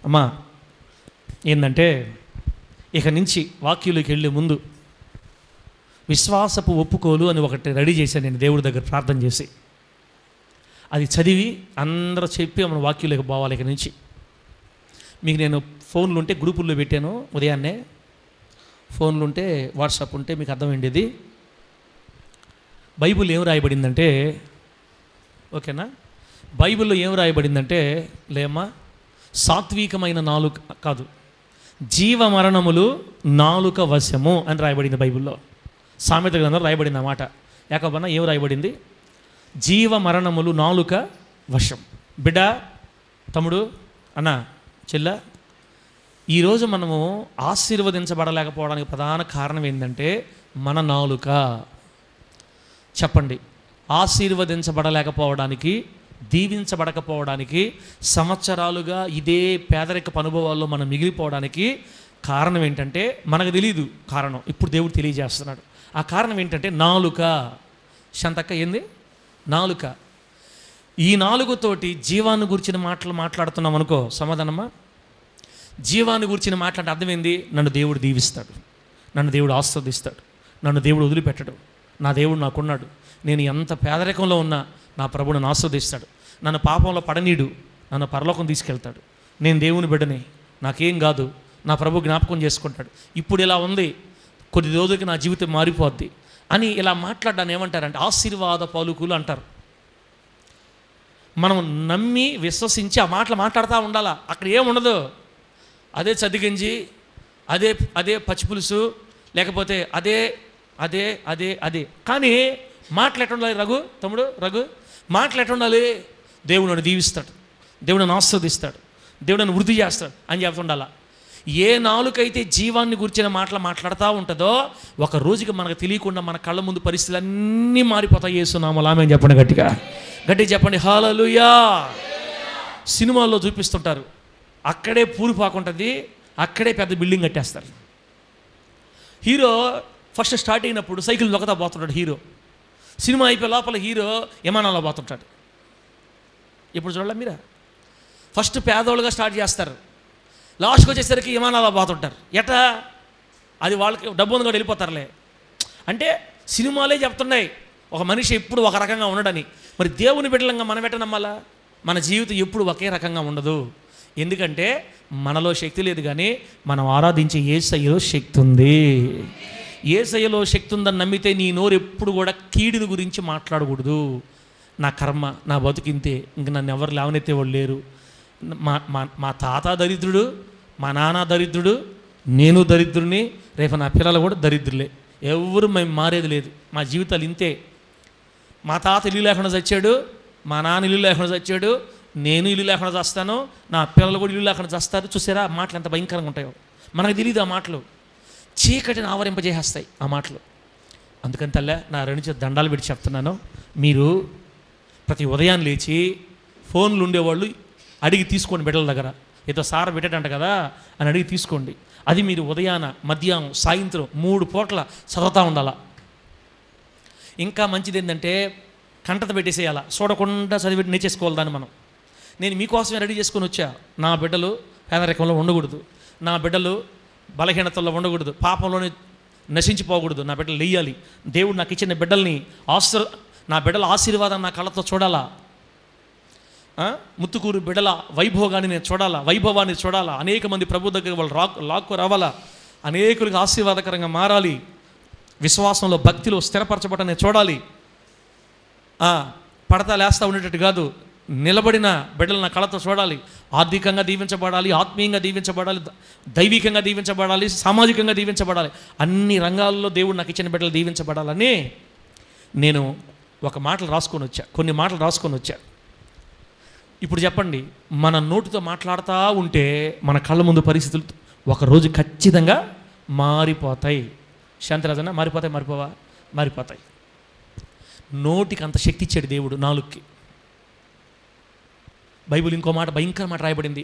అమ్మా ఏంటంటే ఇక నుంచి వాక్యులోకి వెళ్ళే ముందు విశ్వాసపు ఒప్పుకోలు అని ఒకటి రెడీ చేశాను నేను దేవుడి దగ్గర ప్రార్థన చేసి. అది చదివి అందరూ చెప్పి మన వాక్యులోకి పోవాలి. ఇక నుంచి మీకు నేను ఫోన్లు ఉంటే గ్రూపుల్లో పెట్టాను, ఉదయాన్నే ఫోన్లు ఉంటే వాట్సాప్ ఉంటే మీకు అర్థమైండేది. బైబిల్ ఏం రాయబడిందంటే, ఓకేనా, బైబిల్లో ఏం రాయబడిందంటే, లేమ్మా, సాత్వికమైన నాలుక కాదు, జీవ మరణములు నాలుక వశము అని రాయబడింది బైబిల్లో. సామెత గ్రంథంలో రాయబడింది అన్నమాట. యాకోబన్న ఏం రాయబడింది? జీవ మరణములు నాలుక వశం. బిడ్డ, తమ్ముడు, అన్న, చెల్ల, ఈరోజు మనము ఆశీర్వదించబడలేకపోవడానికి ప్రధాన కారణం ఏంటంటే మన నాలుక. చెప్పండి, ఆశీర్వదించబడలేకపోవడానికి, దీవించబడకపోవడానికి, సంవత్సరాలుగా ఇదే పేదరికపు అనుభవాల్లో మనం మిగిలిపోవడానికి కారణం ఏంటంటే మనకు తెలియదు కారణం. ఇప్పుడు దేవుడు తెలియజేస్తున్నాడు. ఆ కారణం ఏంటంటే నాలుక. శాంతక్క, ఏంది? నాలుక. ఈ నాలుగుతోటి జీవాన్ని గురించిన మాటలు మాట్లాడుతున్నాం అనుకో, సమాధానమా? జీవాన్ని గురించిన మాట్లాడే అర్థమైంది, నన్ను దేవుడు దీవిస్తాడు, నన్ను దేవుడు ఆస్వాదిస్తాడు, నన్ను దేవుడు వదిలిపెట్టడు, నా దేవుడు నాకున్నాడు, నేను ఎంత పేదరికంలో ఉన్నా నా ప్రభువు నన్ను ఆస్వాదిస్తాడు, నన్ను పాపంలో పడనీడు, నన్ను పరలోకం తీసుకెళ్తాడు, నేను దేవుని బిడ్డని, నాకేం కాదు, నా ప్రభు జ్ఞాపకం చేసుకుంటాడు, ఇప్పుడు ఇలా ఉంది, కొద్ది రోజులకి నా జీవితం మారిపోద్ది అని ఇలా మాట్లాడడాన్ని ఏమంటారంటే ఆశీర్వాద పలుకులు అంటారు. మనం నమ్మి విశ్వసించి ఆ మాటలు మాట్లాడుతూ ఉండాలా. అక్కడ ఏముండదు, అదే చదిగించి, అదే అదే పచ్చిపులుసు, లేకపోతే అదే అదే అదే అదే. కానీ మాటలు ఎట్లా ఉండాలి రఘు, తమ్ముడు రఘు? మాటలు ఎట్లా ఉండాలి? దేవుడు నన్ను దీవిస్తాడు, దేవుడు నన్ను ఆస్వాదిస్తాడు, దేవుడు నన్ను వృద్ధి చేస్తాడు అని చెప్తుండాలా. ఏ నాలుకైతే జీవాన్ని గురించిన మాటలు మాట్లాడుతూ ఉంటుందో ఒక రోజుకి మనకు తెలియకుండా మన కళ్ళ ముందు పరిస్థితులు అన్నీ మారిపోతాయి. యేసునామములో ఆమేన్ చెప్పండి, గట్టిగా గట్టిగా చెప్పండి, హల్లెలూయా. సినిమాల్లో చూపిస్తుంటారు, అక్కడే పూరిపాకుంటుంది, అక్కడే పెద్ద బిల్డింగ్ కట్టేస్తారు. హీరో ఫస్ట్ స్టార్ట్ అయినప్పుడు సైకిల్ దొక్కతా పోతుంటాడు హీరో. సినిమా అయిపోయే లోపల హీరో విమానాల్లో పోతుంటాడు. ఇప్పుడు చూడాలి మీరా, ఫస్ట్ పేదోళ్ళుగా స్టార్ట్ చేస్తారు, లాస్ట్కి వచ్చేసరికి విమానాల్లో పోతుంటారు. ఎట్లా? అది వాళ్ళకి డబ్బు ఉంది కూడా వెళ్ళిపోతారులే. అంటే సినిమాలే చెప్తున్నాయి ఒక మనిషి ఎప్పుడు ఒక రకంగా ఉండడని. మరి దేవుని బిడ్డలంగా మనం ఎట్ట నమ్మాలా? మన జీవితం ఎప్పుడు ఒకే రకంగా ఉండదు. ఎందుకంటే మనలో శక్తి లేదు, కానీ మనం ఆరాధించే యేసయ్యలో శక్తి ఉంది. యేసయ్యలో శక్తి ఉందని నమ్మితే నీ నోరు ఎప్పుడు కూడా కీడుని గురించి మాట్లాడకూడదు. నా కర్మ, నా బతుకింతే, ఇంక నన్ను ఎవరు లేవనెత్తే వాళ్ళు లేరు, మా తాత దరిద్రుడు, మా నాన్న దరిద్రుడు, నేను దరిద్రుడిని, రేపు నా పిల్లలు కూడా దరిద్రులే, ఎవరు మేము మారేది లేదు, మా జీవితాలు ఇంతే. మా తాత ఇల్లు లేకుండా చచ్చాడు, మా నాన్న ఇల్లు లేకుండా చచ్చాడు, నేను ఇల్లు లేకుండా చేస్తాను, నా పిల్లలు కూడా ఇల్లు లేకుండా చేస్తారు. చూసారా ఆ మాటలు ఎంత భయంకరంగా ఉంటాయో? మనకు తెలియదు ఆ మాటలు, చీకటిని ఆవరింపజేసేస్తాయి ఆ మాటలు. అందుకని తల్లే, నా రెండు దండాలు పెట్టి చెప్తున్నాను, మీరు ప్రతి ఉదయం లేచి ఫోన్లు ఉండేవాళ్ళు అడిగి తీసుకోండి, బిడ్డల దగ్గర ఏదో సార పెట్టాడంట కదా అని అడిగి తీసుకోండి. అది మీరు ఉదయాన, మధ్యాహ్నం, సాయంత్రం 3 పూట్ల చదువుతూ ఉండాలా. ఇంకా మంచిది ఏంటంటే కంటత పెట్టేసేయాలా, చూడకుండా చదివి నేర్చేసుకోవాలి దాన్ని మనం. నేను మీకోసమే రెడీ చేసుకొని వచ్చా. నా బిడ్డలు పేదరికంలో ఉండకూడదు, నా బిడ్డలు బలహీనతల్లో ఉండకూడదు, పాపంలోనే నశించిపోకూడదు, నా బిడ్డలు లేయాలి. దేవుడు నాకు ఇచ్చిన బిడ్డల్ని నా బిడ్డల ఆశీర్వాదం నా కళ్ళతో చూడాలా. ముత్తుకూరు బిడ్డల వైభోగాన్ని నేను చూడాలా, వైభవాన్ని చూడాలా. అనేక మంది ప్రభు దగ్గర వాళ్ళు లాక్కు రావాలా, అనేకులకు ఆశీర్వాదకరంగా మారాలి, విశ్వాసంలో భక్తిలో స్థిరపరచబడని నేను చూడాలి. పడతా లేస్తా ఉండేటట్టు కాదు, నిలబడిన బిడ్డలు నా కళతో చూడాలి. ఆర్థికంగా దీవించబడాలి, ఆత్మీయంగా దీవించబడాలి, దైవికంగా దీవించబడాలి, సామాజికంగా దీవించబడాలి. అన్ని రంగాల్లో దేవుడు నాకు ఇచ్చిన బిడ్డలు దీవించబడాలని నేను కొన్ని మాటలు రాసుకొని వచ్చా. ఇప్పుడు చెప్పండి, మన నోటితో మాట్లాడుతూ ఉంటే మన కళ్ళ ముందు పరిస్థితులు ఒకరోజు ఖచ్చితంగా మారిపోతాయి. శాంతిరాజన్న, మారిపోవా? మారిపోతాయి. నోటికి అంత శక్తి ఇచ్చాడు దేవుడు, నాలుగుకి. బైబిల్ ఇంకో మాట, భయంకర మాట రాయబడింది,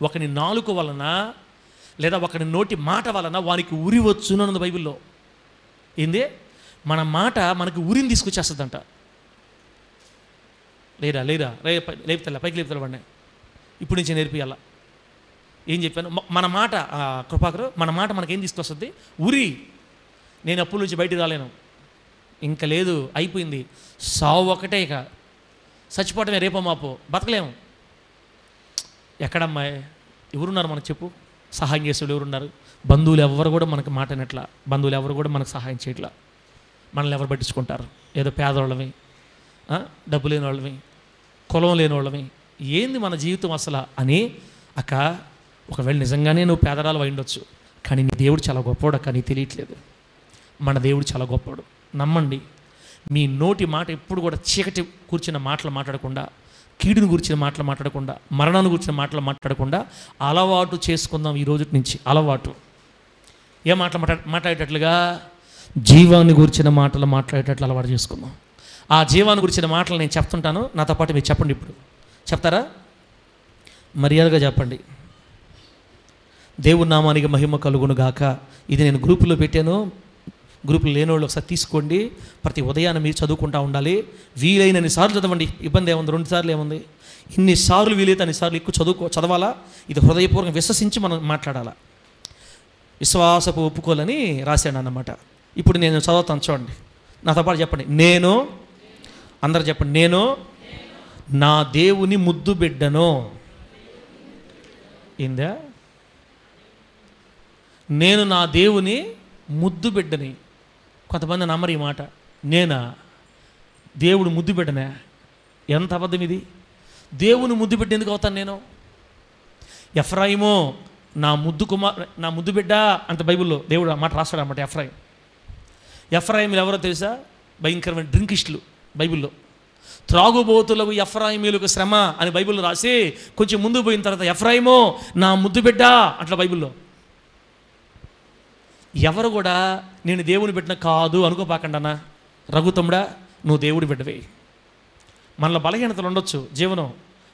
ఒకని నాలుక వలన లేదా ఒకని నోటి మాట వలన వారికి ఉరి వచ్చును అన్నది బైబిల్లో. ఏంది? మన మాట మనకి ఉరిని తీసుకొచ్చేస్తుందంట. లేరా లేపుతా, పైకి లేపుతాడు వాడిని. ఇప్పుడు నుంచి నేర్పియాల. ఏం చెప్పాను? మన మాట కృపాకరు, మన మాట మనకేం తీసుకొస్తుంది? ఉరి. నేను అప్పుల నుంచి బయటికి రాలేను, ఇంకా లేదు, అయిపోయింది, సావు ఒకటే, ఇక చచ్చిపోవటమే, రేపో మాపో బతకలేము. ఎక్కడమ్మాయి ఎవరున్నారు మనకు చెప్పు? సహాయం చేసేవాళ్ళు ఎవరున్నారు? బంధువులు ఎవరు కూడా మనకు మాట అనట్లా, బంధువులు ఎవరు కూడా మనకు సహాయం చేయట్లా. మనల్ని ఎవరు పట్టించుకుంటారు? ఏదో పేదవాళ్ళమి, డబ్బు లేని వాళ్ళమి, కులం లేని వాళ్ళమి, ఏంది మన జీవితం అసలు అని. అక్క, ఒకవేళ నిజంగానే నువ్వు పేదరాలు అయి ఉండొచ్చు, కానీ నీ దేవుడు చాలా గొప్పవాడు అక్క, నీకు తెలియట్లేదు. మన దేవుడు చాలా గొప్పవాడు, నమ్మండి. మీ నోటి మాట ఎప్పుడు కూడా చీకటి కూర్చున్న మాటలు మాట్లాడకుండా, కీడుని గురించిన మాటలు మాట్లాడకుండా, మరణాన్ని గురించిన మాటలు మాట్లాడకుండా అలవాటు చేసుకుందాం ఈ రోజు నుంచి. అలవాటు ఏ మాటలు మాట్లాడేటట్లుగా? జీవాన్ని గురించిన మాటలు మాట్లాడేటట్లు అలవాటు చేసుకుందాం. ఆ జీవాన్ని గురించిన మాటలు నేను చెప్తుంటాను, నాతో పాటు మీరు చెప్పండి. ఇప్పుడు చెప్తారా? మర్యాదగా చెప్పండి. దేవుని నామానికి మహిమ కలుగును గాక. ఇది నేను గ్రూపులో పెట్టాను, గ్రూపులు లేని వాళ్ళు ఒకసారి తీసుకోండి. ప్రతి ఉదయాన్ని మీరు చదువుకుంటూ ఉండాలి. వీలైనన్ని సార్లు చదవండి, ఇబ్బంది ఏముంది, 2 సార్లు ఏముంది. ఇన్నిసార్లు వీలైతే అన్నిసార్లు ఎక్కువ చదవాలా. ఇది హృదయపూర్వకంగా విశ్వసించి మనం మాట్లాడాలా. విశ్వాసపు ఒప్పుకోలని రాశాను అన్నమాట. ఇప్పుడు నేను చదువుతాను, చూడండి, నాతో పాటు చెప్పండి. నేను, అందరూ చెప్పండి, నేను నా దేవుని ముద్దు బిడ్డను. ఏందా? నేను నా దేవుని ముద్దు బిడ్డని. కొంతమంది నమ్మరు ఈ మాట. నేనా దేవుడు ముద్దు బిడ్డనే? ఎంత అబద్ధం ఇది! దేవుని ముద్దు బిడ్డ ఎందుకు అవుతాను నేను? ఎఫ్రాయిము నా ముద్దు బిడ్డ అంత బైబిల్లో దేవుడు ఆ మాట రాస్తాడు అన్నమాట. ఎఫ్రాయిములు ఎవరో తెలుసా? భయంకరమైన డ్రింకిస్టులు. బైబిల్లో త్రాగుబోతులకు ఎఫ్రాయిమీలకు శ్రమ అని బైబిల్లో రాసి కొంచెం ముందు పోయిన తర్వాత ఎఫ్రాయిము నా ముద్దు బిడ్డ అట్లా బైబిల్లో. ఎవరు కూడా నేను దేవుని బిడ్డ కాదు అనుకోపాకండానా. రఘుతమ్ముడా, నువ్వు దేవుడి బిడ్డవే. మనలో బలహీనతలు ఉండొచ్చు, జీవనం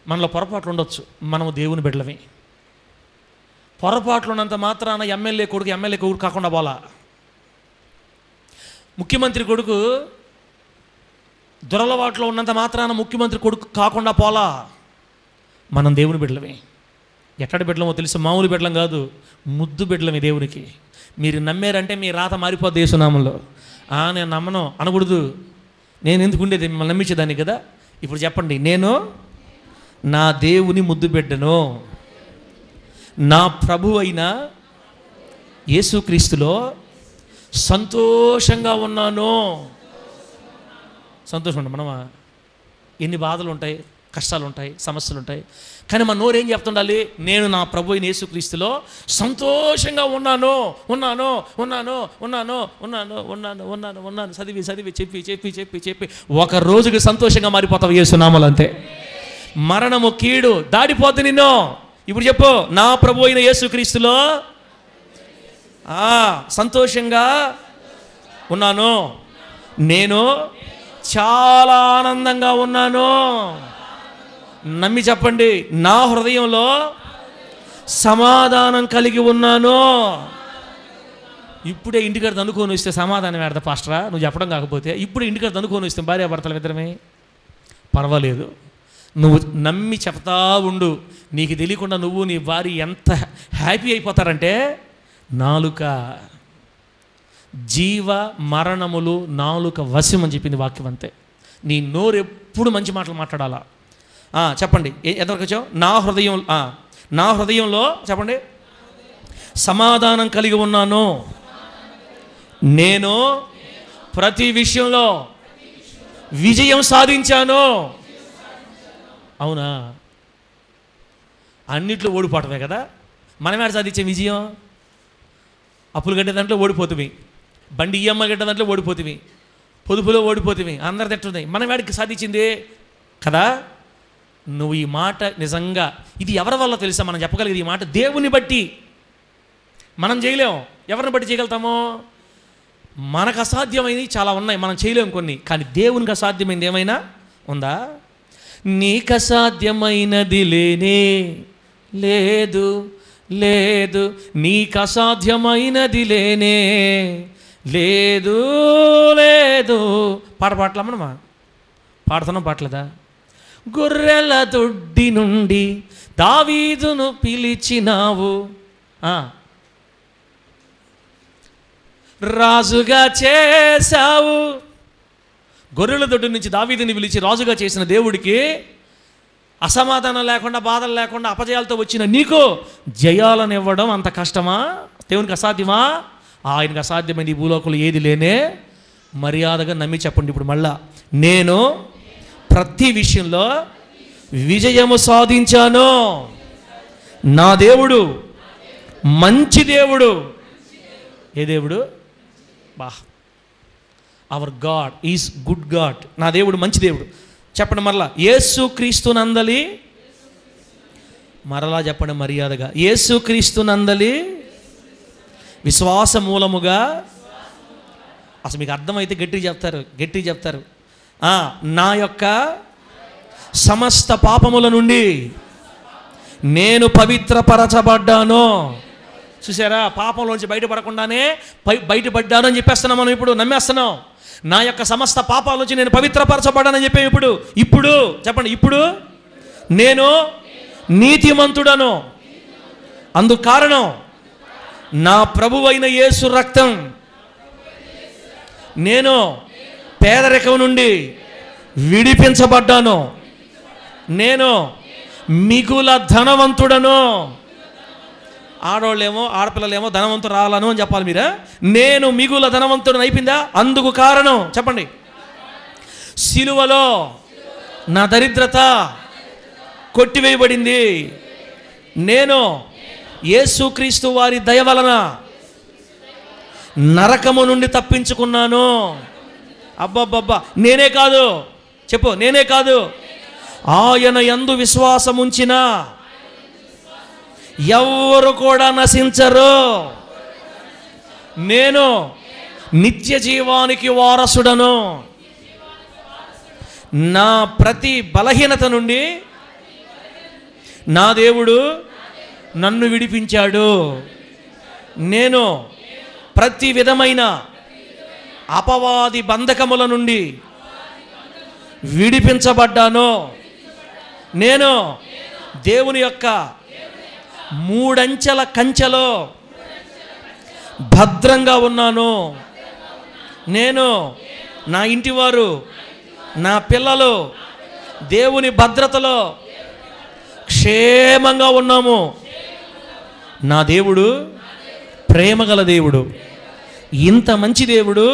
మనలో పొరపాట్లు ఉండొచ్చు, మనము దేవుని బిడ్డలమే. పొరపాట్లు ఉన్నంత మాత్రాన ఎమ్మెల్యే కొడుకు కాకుండా పోలా. ముఖ్యమంత్రి కొడుకు దురలవాట్లో ఉన్నంత మాత్రాన ముఖ్యమంత్రి కొడుకు కాకుండా పోలా. మనం దేవుని బిడ్డలమే. ఎట్టడి బిడ్డలమో తెలుసు, మామూలు బిడ్డలం కాదు, ముద్దు బిడ్డలమే దేవునికి. మీరు నమ్మారంటే మీ రాత మారిపోద్ది యేసునామంలో. నేను నమ్మను అనకూడదు. నేను ఎందుకు ఉండేది? మిమ్మల్ని నమ్మించేదాన్ని కదా. ఇప్పుడు చెప్పండి, నేను నా దేవుని ముద్దు బిడ్డను, నా ప్రభు అయిన యేసుక్రీస్తులో సంతోషంగా ఉన్నాను. సంతోషం ఉంటాం మనమా? ఎన్ని బాధలు ఉంటాయి, కష్టాలు ఉంటాయి, సమస్యలు ఉంటాయి, కానీ మన నోరు ఏం చెప్తుండాలి? నేను నా ప్రభు అయిన యేసుక్రీస్తులో సంతోషంగా ఉన్నాను ఉన్నాను ఉన్నాను ఉన్నాను ఉన్నాను ఉన్నాను ఉన్నాను ఉన్నాను చదివి చదివి చెప్పి చెప్పి చెప్పి చెప్పి ఒక రోజుకి సంతోషంగా మారిపోతావు యేసునామములో. అంతే. మరణము కీడు దాడిపోద్ది నిన్ను. ఇప్పుడు చెప్పు, నా ప్రభు అయిన యేసుక్రీస్తులో సంతోషంగా ఉన్నాను, నేను చాలా ఆనందంగా ఉన్నాను. నమ్మి చెప్పండి, నా హృదయంలో సమాధానం కలిగి ఉన్నాను. ఇప్పుడే ఇంటికాడ అనుకొని వస్తే సమాధానం ఏడదా పాస్టరా? నువ్వు చెప్పడం కాకపోతే ఇప్పుడే ఇంటికాడ అనుకొని వస్తే భార్యాభర్తల ఇద్దరమే పర్వాలేదు. నువ్వు నమ్మి చెప్తా ఉండు. నీకు తెలియకుండా నువ్వు నీ భార్య ఎంత హ్యాపీ అయిపోతారంటే, నాలుక జీవ మరణములు నాలుక వశం అని చెప్పింది వాక్యం. అంతే. నీ నోరు ఎప్పుడు మంచి మాటలు మాట్లాడాలా. చెప్పండి, ఎంతవరకు వచ్చావు? నా హృదయంలో చెప్పండి, సమాధానం కలిగి ఉన్నాను. నేను ప్రతి విషయంలో విజయం సాధించాను. అవునా? అన్నిట్లో ఓడిపోవటమే కదా. మనమేడ సాధించే విజయం? అప్పులు కట్టే దాంట్లో ఓడిపోతుంది, బండి ఈఎంఐ కట్టే దాంట్లో ఓడిపోతుంది, పొదుపులో ఓడిపోతుంది, అందరి తిట్టున్నాయి. మనం వాడికి సాధించింది కదా. నువ్వు ఈ మాట నిజంగా ఇది ఎవరి వల్ల తెలుసా మనం చెప్పగలిగేది? ఈ మాట దేవుని బట్టి. మనం చేయలేం. ఎవరిని బట్టి చేయగలుగుతామో? మనకు అసాధ్యమైనవి చాలా ఉన్నాయి, మనం చేయలేము కొన్ని. కానీ దేవునికి అసాధ్యమైనది ఏమైనా ఉందా? నీకు అసాధ్యమైనది లేనే లేదు, లేదు, నీకు అసాధ్యమైనది లేనే లేదు, లేదు. పాటలా మనమా? పాడుతున్నాం, పాటలేదా? గొర్రెల దొడ్డి నుండి దావీదును పిలిచినావు, రాజుగా చేశావు. గొర్రెల దొడ్డు నుంచి దావీదుని పిలిచి రాజుగా చేసిన దేవుడికి అసమాధానం లేకుండా, బాధలు లేకుండా, అపజయాలతో వచ్చిన నీకు జయాలను ఇవ్వడం అంత కష్టమా? దేవునికి అసాధ్యమా? ఆయనకు అసాధ్యమైన ఈ భూలోకంలో ఏది లేనే. మర్యాదగా నమ్మి చెప్పండి ఇప్పుడు మళ్ళా, నేను ప్రతి విషయంలో విజయము సాధించాను. నా దేవుడు మంచి దేవుడు. ఏ దేవుడు? Hour God is good God. నా దేవుడు మంచి దేవుడు. చెప్పండి మరలా, యేసు క్రీస్తునందలి, మరలా చెప్పండి మర్యాదగా, యేసు క్రీస్తునందలి విశ్వాస మూలముగా. అసలు మీకు అర్థమైతే గట్టిగా చెప్తారు. నా యొక్క సమస్త పాపముల నుండి నేను పవిత్రపరచబడ్డాను. చూసారా? పాపంలోంచి బయటపడకుండానే బయటపడ్డాను అని చెప్పేస్తున్నాం మనం. ఇప్పుడు నమ్మేస్తున్నాం. నా యొక్క సమస్త పాపాల నుంచి నేను పవిత్రపరచబడ్డానని చెప్పాను. ఇప్పుడు చెప్పండి, ఇప్పుడు నేను నీతిమంతుడను. అందుకు కారణం నా ప్రభువైన యేసు రక్తం. నేను పేదరికం నుండి విడిపించబడ్డాను. నేను మిగుల ధనవంతుడను. ఆడవాళ్ళేమో, ఆడపిల్లలేమో ధనవంతుడు రావాలను అని చెప్పాలి మీరా. నేను మిగుల ధనవంతుడు అయిపోయిందా? అందుకు కారణం చెప్పండి, సిలువలో నా దరిద్రత కొట్టివేయబడింది. నేను యేసుక్రీస్తు వారి దయ వలన నరకము నుండి తప్పించుకున్నాను. అబ్బబ్బబ్బా, నేనే కాదు, చెప్పు, నేనే కాదు, ఆయన యందు విశ్వాసముంచిన ఎవ్వరు కూడా నశించరు. నేను నిత్య జీవానికి వారసుడను. నా ప్రతి బలహీనత నుండి నా దేవుడు నన్ను విడిపించాడు. నేను ప్రతి విధమైన అపవాది బంధకముల నుండి విడిపించబడ్డాను. నేను దేవుని యొక్క మూడంచెల కంచెలో భద్రంగా ఉన్నాను. నేను, నా ఇంటివారు, నా పిల్లలు దేవుని భద్రతలో క్షేమంగా ఉన్నాము. నా దేవుడు ప్రేమగల దేవుడు. ఇంత మంచి దేవుడు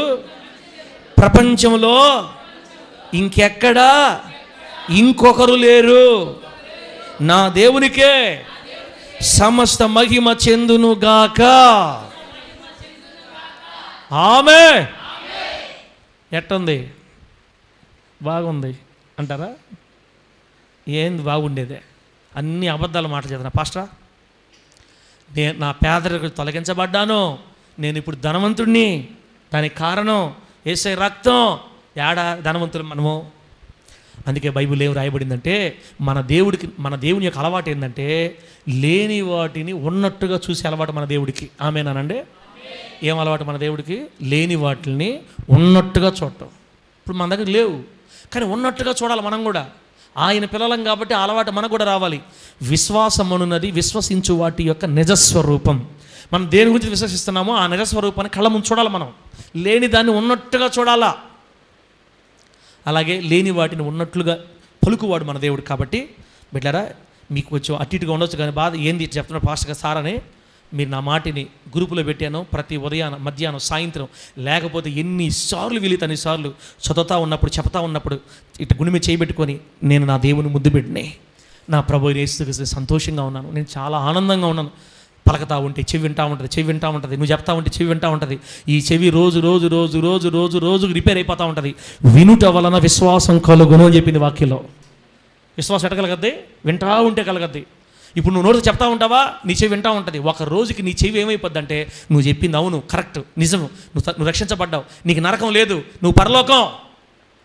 ప్రపంచంలో ఇంకెక్కడా ఇంకొకరు లేరు. నా దేవునికే సమస్త మహిమ చెందునుగాక. ఆమె. ఎట్టుంది? బాగుంది అంటారా? ఏంది బాగుండేదే? అన్ని అబద్ధాలు మాట చెప్తున్నా పాస్టర్. నేను నా పేదరికం తొలగించబడ్డాను. నేను ఇప్పుడు ధనవంతుడిని. దానికి కారణం యేసయ్య రక్తం. ఏడా ధనవంతులు మనము? అందుకే బైబిల్ ఏం రాయబడిందంటే, మన దేవుని యొక్క అలవాటు ఏంటంటే లేని వాటిని ఉన్నట్టుగా చూసే అలవాటు మన దేవుడికి. ఆమేనానండి? ఏం అలవాటు మన దేవుడికి? లేని వాటిని ఉన్నట్టుగా చూడటం. ఇప్పుడు మన దగ్గర లేవు, కానీ ఉన్నట్టుగా చూడాలి మనం కూడా. ఆయన పిల్లలం కాబట్టి ఆ అలవాటు మనకు కూడా రావాలి. విశ్వాసం అనున్నది విశ్వసించు వాటి యొక్క నిజస్వరూపం. మనం దేని గురించి విశ్వసిస్తున్నామో ఆ నిజస్వరూపాన్ని కళ్ళ ముందు చూడాలి. మనం లేని దాన్ని ఉన్నట్టుగా చూడాలా. అలాగే లేని వాటిని ఉన్నట్లుగా పలుకువాడు మన దేవుడు. కాబట్టి బిడ్డలారా, మీకు కొంచెం అటు ఇటుగా ఉండొచ్చు, కానీ బాధ ఏంది చెప్తున్నారు పాస్టర్ గారు సార్ అని. మీరు నా మాటిని గ్రూపులో పెట్టాను. ప్రతి ఉదయాన, మధ్యాహ్నం, సాయంత్రం, లేకపోతే ఎన్నిసార్లు వీలితే అన్నిసార్లు చదువుతా ఉన్నప్పుడు, చెప్తా ఉన్నప్పుడు ఇటు గుండె మీద చేయబెట్టుకొని నేను నా దేవుని ముద్దు పెట్టినే, నా ప్రభు యేసు సంతోషంగా ఉన్నాను, నేను చాలా ఆనందంగా ఉన్నాను. పలకతా ఉంటే చెవి వింటూ ఉంటుంది, చెవి వింటూ ఉంటుంది. నువ్వు చెప్తా ఉంటే చెవి వింటూ ఉంటుంది. ఈ చెవి రోజు రోజు రోజు రోజు రోజు రోజుకు రిపేర్ అయిపోతూ ఉంటుంది. వినుట వలన విశ్వాసం కలుగును అని చెప్పింది వాక్యంలో. విశ్వాసం ఎట్ట కలగద్ది? వింటా ఉంటే కలగద్ది. ఇప్పుడు నువ్వు నోటితో చెప్తా ఉంటావా, నీ చెవి వింటూ ఉంటుంది. ఒక రోజుకి నీ చెవి ఏమైపోద్ది అంటే, నువ్వు చెప్పింది అవును, కరెక్ట్, నిజము, నువ్వు రక్షించబడ్డావు, నీకు నరకం లేదు, నువ్వు పరలోకం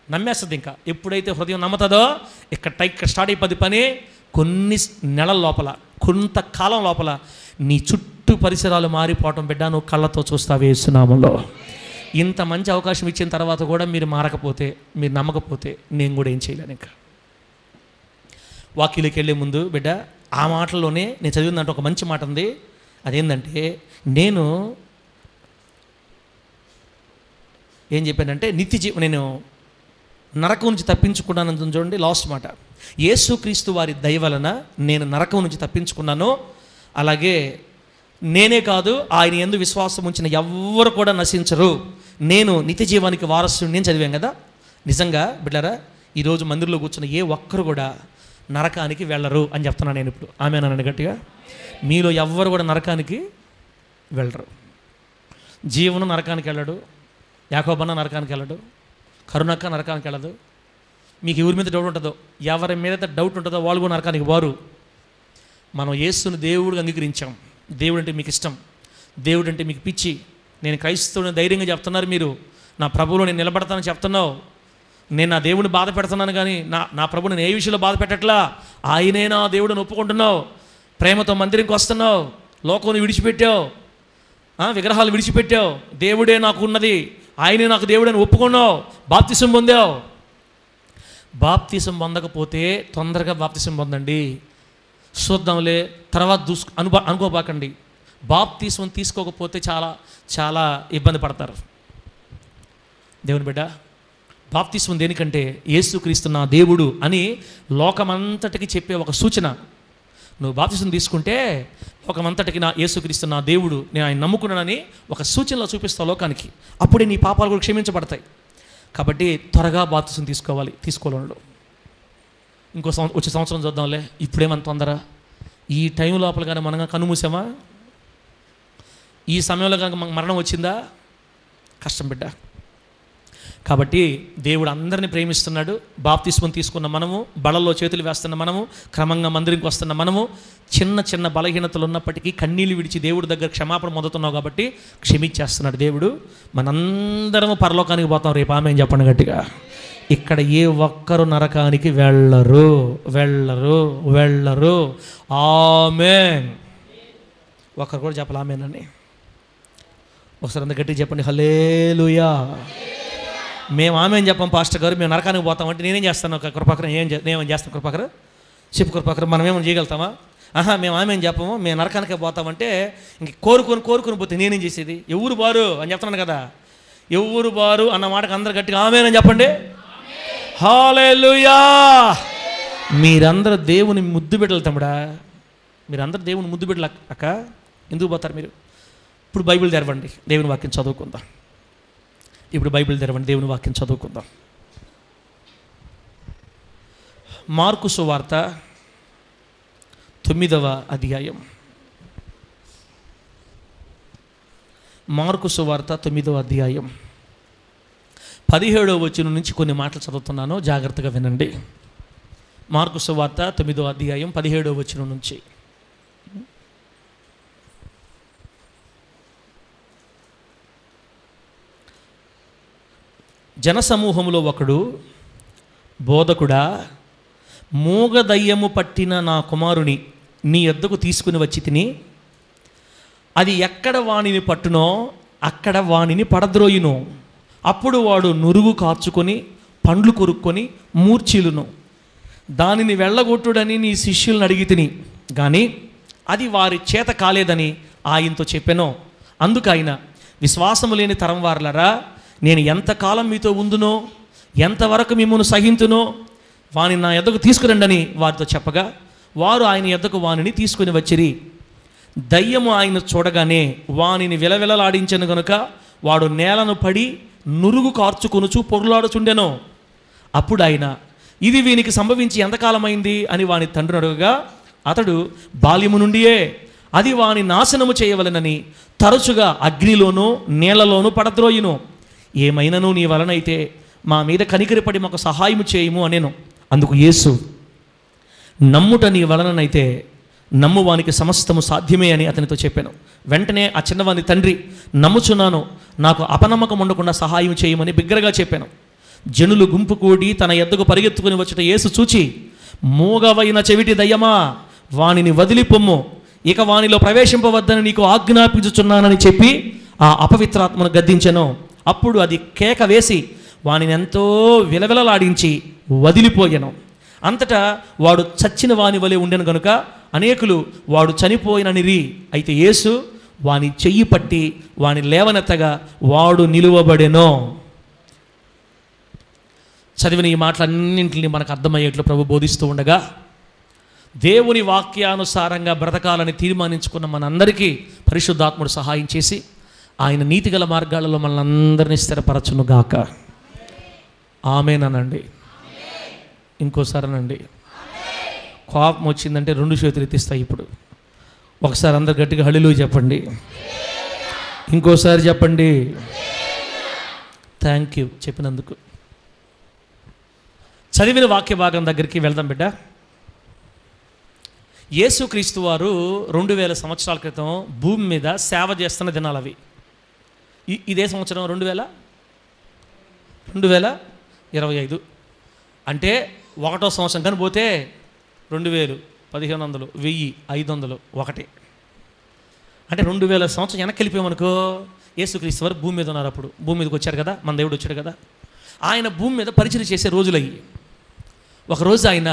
నమ్మేస్తుంది. ఇంకా ఎప్పుడైతే హృదయం నమ్ముతుందో ఇక్కడ స్టార్ట్ అయిపోద్ది పని. కొన్ని నెలల లోపల, కొంతకాలం లోపల నీ చుట్టూ పరిసరాలు మారిపోవటం బిడ్డ నువ్వు కళ్ళతో చూస్తావు యేసు నామములో. ఇంత మంచి అవకాశం ఇచ్చిన తర్వాత కూడా మీరు మారకపోతే, మీరు నమ్మకపోతే నేను కూడా ఏం చేయలేను. ఇంకా వాక్యంలోకి వెళ్ళే ముందు బిడ్డ ఆ మాటల్లోనే నేను చదివిందంటే ఒక మంచి మాట ఉంది. అదేంటంటే, నేను ఏం చెప్పానంటే నేను నరకం నుంచి తప్పించుకున్నాను. చూడండి లాస్ట్ మాట, యేసుక్రీస్తు వారి దయ వలన నేను నరకం నుంచి తప్పించుకున్నాను. అలాగే నేనే కాదు, ఆయన యందు విశ్వాసం ఉంచిన ఎవ్వరు కూడా నశించరు, నేను నిత్య జీవానికి వారసుని నేను చదివాం కదా. నిజంగా బిడ్డారా, ఈరోజు మందిరంలో కూర్చున్న ఏ ఒక్కరు కూడా నరకానికి వెళ్ళరు అని చెప్తున్నాను నేను ఇప్పుడు. ఆమేననండి గట్టిగా. మీలో ఎవ్వరు కూడా నరకానికి వెళ్ళరు. జీవనం నరకానికి వెళ్ళడు, యాకోబన్న నరకానికి వెళ్ళడు, కరుణక్క నరకానికి వెళ్ళదు. మీకు ఎవరి మీద డౌట్ ఉంటుందో, ఎవరి మీద డౌట్ ఉంటుందో వాళ్ళు కూడా నరకానికి వారు. మనం యేసుని దేవుడిగా అంగీకరించాం. దేవుడు అంటే మీకు ఇష్టం, దేవుడు అంటే మీకు పిచ్చి. నేను క్రైస్తవుని ధైర్యంగా చెప్తున్నారు మీరు, నా ప్రభువులో నేను నిలబడతానని చెప్తున్నావు. నేను నా దేవుడిని బాధ పెడుతున్నాను కానీ నా ప్రభుని నేను ఏ విషయంలో బాధ పెట్టట్లా. ఆయనే నా దేవుడిని ఒప్పుకుంటున్నావు, ప్రేమతో మందిరంకి వస్తున్నావు, లోకం విడిచిపెట్టావు, విగ్రహాలు విడిచిపెట్టావు, దేవుడే నాకు ఉన్నది, ఆయనే నాకు దేవుడని ఒప్పుకున్నావు, బాప్తిసం పొందావు. బాప్తిసం పొందకపోతే తొందరగా బాప్తిసం పొందండి. చూద్దాంలే తర్వాత అనుకోబాకండి. బాప్తిసం తీసుకోకపోతే చాలా చాలా ఇబ్బంది పడతారు. దేవుని బిడ్డ, బాప్తిసం దేనికంటే యేసుక్రీస్తు నా దేవుడు అని లోకమంతటికి చెప్పే ఒక సూచన. నువ్వు బాప్తిసం తీసుకుంటే లోకమంతటికి నా యేసుక్రీస్తు నా దేవుడు, నేను ఆయన నమ్ముకున్నానని ఒక సూచనలో చూపిస్తావు లోకానికి. అప్పుడే నీ పాపాలు కూడా క్షమించబడతాయి. కాబట్టి త్వరగా బాప్తిసం తీసుకోవాలి. వచ్చే సంవత్సరం చూద్దాంలే, ఇప్పుడేమన్నా తొందర. ఈ టైం లోపల కానీ మనం కనుమూసామా, ఈ సమయంలో కనుక మరణం వచ్చిందా, కష్టం బిడ్డ. కాబట్టి దేవుడు అందరినీ ప్రేమిస్తున్నాడు. బాప్తిస్మం తీసుకున్న మనము, బలలో చేతులు వేస్తున్న మనము, క్రమంగా మందిరంకి వస్తున్న మనము, చిన్న చిన్న బలహీనతలు ఉన్నప్పటికీ కన్నీళ్ళు విడిచి దేవుడి దగ్గర క్షమాపణ పొందుతున్నావు కాబట్టి క్షమించేస్తున్నాడు దేవుడు. మనందరము పరలోకానికి పోతాం రేపు. ఆమేన్ చెప్పండి గట్టిగా. ఇక్కడ ఏ ఒక్కరు నరకానికి వెళ్ళరు. ఆమేన్. ఒక్కరు కూడా చెప్పాలి ఆమేన్ అని. ఒకసారి అంత గట్టిగా చెప్పండి, హల్లెలూయా. మేము ఆమేన్ చెప్పాం పాస్టర్ గారు, మేము నరకానికి పోతామంటే నేనేం చేస్తాను? ఒక కృపాకరం నేనేం చేస్తాను? కృపాకర్ చెప్పు. కృపాకర్ మనం ఏమైనా చేయగలుగుతామా? మేము ఆమేన్ చెప్పాము, మేము నరకానికే పోతామంటే ఇంక కోరుకొని పోతే నేనేం చేసేది? ఎవరు బారు అని చెప్తున్నాను కదా. ఎవరు బారు అన్న మాటకు అందరు గట్టిగా ఆమేన్ అని చెప్పండి. హల్లెలూయా. మీరందరూ దేవుని ముద్దు బిడ్డలు తమ్ముడా, మీరందరూ దేవుని ముద్దు బిడ్డలు అక్క. ఎందుకు పోతారు మీరు? ఇప్పుడు బైబిల్ తెరవండి, దేవుని వాక్యం చదువుకుందాం. దేవుని వాక్యం చదువుకుందాం. మార్కు సువార్త 9వ అధ్యాయం. మార్కు సువార్త 9వ అధ్యాయం 17వ వచనం నుంచి కొన్ని మాటలు చదువుతున్నాను, జాగ్రత్తగా వినండి. మార్కు సువార్త 9వ అధ్యాయం 17వ వచనం నుంచి. జనసమూహంలో ఒకడు, బోధకుడా, మూగదయ్యము పట్టిన నా కుమారుని నీ యొద్దకు తీసుకుని వచ్చి తిని, అది ఎక్కడ వానిని పట్టునో అక్కడ వానిని పడద్రోయును. అప్పుడు వాడు నురుగు కార్చుకొని పండ్లు కొరుక్కొని మూర్ఛిలును. దానిని వెళ్ళగొట్టుడని నీ శిష్యులను అడిగి తిని, కానీ అది వారి చేత కాలేదని ఆయనతో చెప్పెను. అందుకు ఆయన, విశ్వాసము లేని తరం వారలరా, నేను ఎంతకాలం మీతో ఉందునో, ఎంతవరకు మిమ్మల్ని సహింతునో, వాని నా యొద్దకు తీసుకురండి అని వారితో చెప్పగా, వారు ఆయన యొద్దకు వానిని తీసుకుని వచ్చిరి. దయ్యము ఆయన చూడగానే వానిని విలవిలలాడించను గనుక వాడు నేలను పడి నురుగు కార్చుకొనుచు పొరులాడుచుండెను. అప్పుడు ఆయన, ఇది వీనికి సంభవించి ఎంతకాలమైంది అని వాని తండ్రిని అడగగా, అతడు, బాల్యము నుండియే అది వాని నాశనము చేయవలెనని తరచుగా అగ్నిలోనూ నీళ్లలోనూ పడద్రోయును. ఏమైనను నీ వలనైతే మా మీద కనికరిపడి మాకు సహాయము చేయము అనేను. అందుకు యేసు, నమ్ముట నీ వలననైతే నమ్మువానికి సమస్తము సాధ్యమే అని అతనితో చెప్పాను. వెంటనే ఆ చిన్నవాని తండ్రి, నమ్ముచున్నాను, నాకు అపనమ్మకం ఉండకుండా సహాయం చేయమని బిగ్గరగా చెప్పాను. జనులు గుంపు కూడి తన యొద్దకు పరిగెత్తుకుని వచ్చుట యేసు చూచి, మూగవైన చెవిటి దయ్యమా, వానిని వదిలిపొమ్ము, ఇక వానిలో ప్రవేశింపవద్దని నీకు ఆజ్ఞాపించుచున్నానని చెప్పి ఆ అపవిత్రాత్మను గద్దించెను. అప్పుడు అది కేక వేసి వానిని ఎంతో విలవిలలాడించి వదిలిపోయాను. అంతటా వాడు చచ్చిన వాని వలె ఉండెను కనుక అనేకులు వాడు చనిపోయిననిరి. అయితే యేసు వాని చెయ్యి పట్టి వాని లేవనెత్తగా వాడు నిలువబడెను. చదివిన ఈ మాటలన్నింటినీ మనకు అర్థమయ్యేట్లు ప్రభు బోధిస్తూ ఉండగా, దేవుని వాక్యానుసారంగా బ్రతకాలని తీర్మానించుకున్న మనందరికీ పరిశుద్ధాత్ముడు సహాయం చేసి ఆయన నీతిగల మార్గాలలో మనందరినీ స్థిరపరచునుగాక. ఆమేనండి. ఇంకోసారనండి. కోపం వచ్చిందంటే 2 చేతులు ఎత్తిస్తాయి. ఇప్పుడు ఒకసారి అందరు గట్టిగా హల్లెలూయా చెప్పండి. ఇంకోసారి చెప్పండి. థ్యాంక్ యూ చెప్పినందుకు. చదివిన వాక్య భాగం దగ్గరికి వెళ్దాం బిడ్డ. యేసుక్రీస్తు వారు 2000 సంవత్సరాల క్రితం భూమి మీద సేవ చేస్తున్న దినాలు అవి. ఇదే సంవత్సరం 2025 అంటే 1వ సంవత్సరం కానీ పోతే 2000, 1500, 1000, 500, 1 అంటే 2000 సంవత్సరం వెనక్కి వెళ్ళిపోయామనుకో. యేసుక్రీస్తు వారు భూమి మీద ఉన్నారు. అప్పుడు భూమి మీదకి వచ్చారు కదా, మన దేవుడు వచ్చాడు కదా. ఆయన భూమి మీద పరిచయం చేసే రోజులయ్యి. ఒకరోజు ఆయన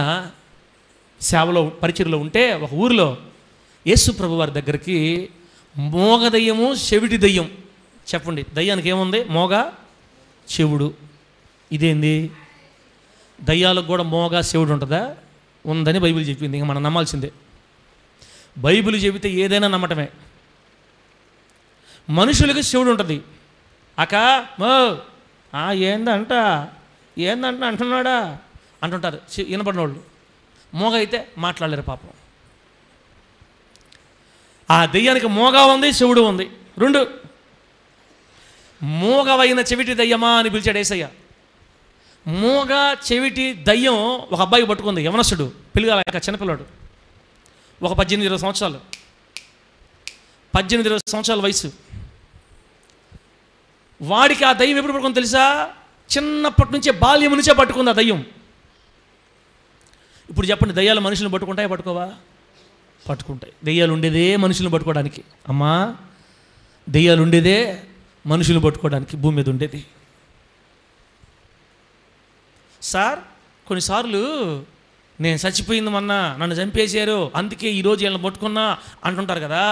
సేవలో పరిచర్లో ఉంటే ఒక ఊరిలో యేసు ప్రభు వారి దగ్గరికి మోగ దయ్యము, చెవిటి దయ్యం. చెప్పండి, దయ్యానికి ఏముంది? మోగ, చెవుడు. ఇదేంది? దయ్యాలకు కూడా మోగ, చెవుడు ఉంటుందా? ఉందని బైబిల్ చెప్పింది. ఇంక మనం నమ్మాల్సిందే. బైబిల్ చెబితే ఏదైనా నమ్మటమే. మనుషులకి చెవుడు ఉంటుంది. ఏందంట అంటున్నాడా అంటుంటారు వినపడిన వాళ్ళు. మోగ అయితే మాట్లాడలేరు పాపం. ఆ దెయ్యానికి మోగా ఉంది, చెవుడు ఉంది, 2. మోగవైన చెవిటి దయ్యమా అని పిలిచాడు యేసయ్య. మోగ చెవిటి దయ్యం ఒక అబ్బాయికి పట్టుకుంది. యవనస్తుడు, పిల్లగాల చిన్నపిల్లాడు, ఒక 18-20 సంవత్సరాలు, 18-20 సంవత్సరాల వయసు. వాడికి ఆ దయ్యం ఎప్పుడు పట్టుకుంది తెలుసా? చిన్నప్పటి నుంచే, బాల్యం నుంచే పట్టుకుంది ఆ దయ్యం. ఇప్పుడు చెప్పండి, దయ్యాలు మనుషులను పట్టుకుంటాయా? పట్టుకోవా? పట్టుకుంటాయి. దెయ్యాలు ఉండేదే మనుషులను పట్టుకోవడానికి. అమ్మా, దెయ్యాలు ఉండేదే మనుషులను పట్టుకోవడానికి భూమి మీద ఉండేది. సార్, కొన్నిసార్లు నేను చచ్చిపోయింది మొన్న, నన్ను చంపేశారు, అందుకే ఈరోజు వీళ్ళని పట్టుకున్నా అంటుంటారు కదా.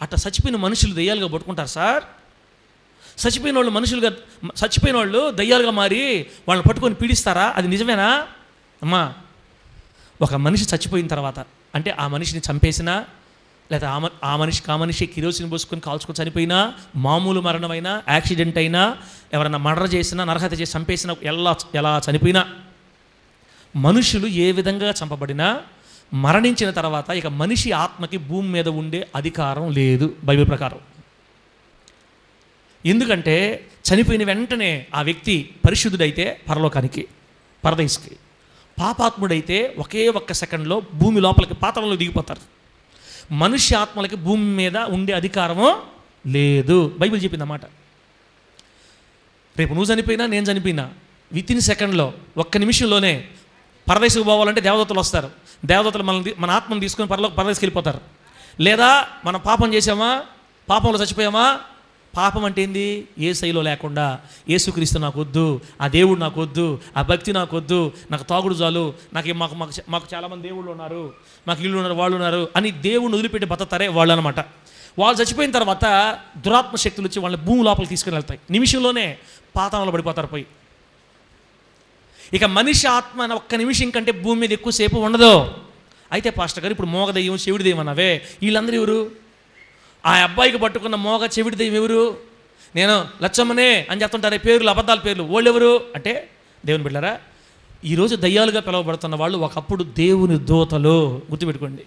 అట్లా చచ్చిపోయిన మనుషులు దెయ్యాలుగా పట్టుకుంటారు సార్. చచ్చిపోయిన వాళ్ళు దయ్యాలుగా మారి వాళ్ళని పట్టుకొని పీడిస్తారా? అది నిజమేనా? అమ్మా, ఒక మనిషి చచ్చిపోయిన తర్వాత, అంటే ఆ మనిషిని చంపేసినా, లేదా ఆ మనిషి కిరోసిన్ పోసుకొని కాల్చుకొని చనిపోయినా, మామూలు మరణమైనా, యాక్సిడెంట్ అయినా, ఎవరైనా మర్డర్ చేసినా, నరహత్య చేసి చంపేసినా, ఎలా చనిపోయినా, మనుషులు ఏ విధంగా చంపబడినా మరణించిన తర్వాత ఇక మనిషి ఆత్మకి భూమి మీద ఉండే అధికారం లేదు బైబిల్ ప్రకారం. ఎందుకంటే చనిపోయిన వెంటనే ఆ వ్యక్తి పరిశుద్ధుడైతే పరలోకానికి, పరదేశికి, పాపాత్ముడైతే ఒకే ఒక్క సెకండ్లో భూమి లోపలికి, పాతాళంలో దిగిపోతారు. మనుష్య ఆత్మలకి భూమి మీద ఉండే అధికారము లేదు. బైబిల్ చెప్పింది అన్నమాట. రేపు నువ్వు చనిపోయినా, నేను చనిపోయినా, వితిన్ సెకండ్లో, ఒక్క నిమిషంలోనే పరదేశకు పోవాలంటే దేవదూతలు వస్తారు. దేవదూతలు మన ఆత్మను తీసుకొని పరదేశకి వెళ్ళిపోతారు. లేదా మనం పాపం చేసామా, పాపంలో చచ్చిపోయామా, పాపం అంటే ఏంది? యేసయ్యలో లేకుండా, యేసుక్రీస్తు నాకు వద్దు, ఆ దేవుడు నాకు వద్దు, ఆ భక్తి నాకు వద్దు, నాకు తాగుడు చాలు, మాకు చాలామంది దేవుళ్ళు ఉన్నారు, మాకు ఇల్లు ఉన్నారు, వాళ్ళు ఉన్నారు అని దేవుడిని వదిలిపెట్టి బతతారే వాళ్ళు అనమాట. వాళ్ళు చచ్చిపోయిన తర్వాత దురాత్మ శక్తులు వచ్చి వాళ్ళని భూమి లోపలికి తీసుకుని వెళ్తాయి. నిమిషంలోనే పాతాళంలో పడిపోతారు పోయి. ఇక మనిషి ఆత్మ ఒక్క నిమిషం కంటే భూమి మీద ఎక్కువసేపు ఉండదు. అయితే పాస్టర్ గారు, ఇప్పుడు మోగ దెయ్యం, చెవిడి దెయ్యం అన్నవే, వీళ్ళందరూ ఎవరు? ఆ అబ్బాయికి పట్టుకున్న మోగ చెవిటి దెయ్యం ఎవరు? నేను లచ్చమ్మనే అని చెప్తుంటారే పేర్లు, అబద్ధాల పేర్లు. వాళ్ళు ఎవరు అంటే దేవుని బిడ్డలారా, ఈరోజు దయ్యాలుగా పిలువబడుతున్న వాళ్ళు ఒకప్పుడు దేవుని దూతలు. గుర్తుపెట్టుకోండి.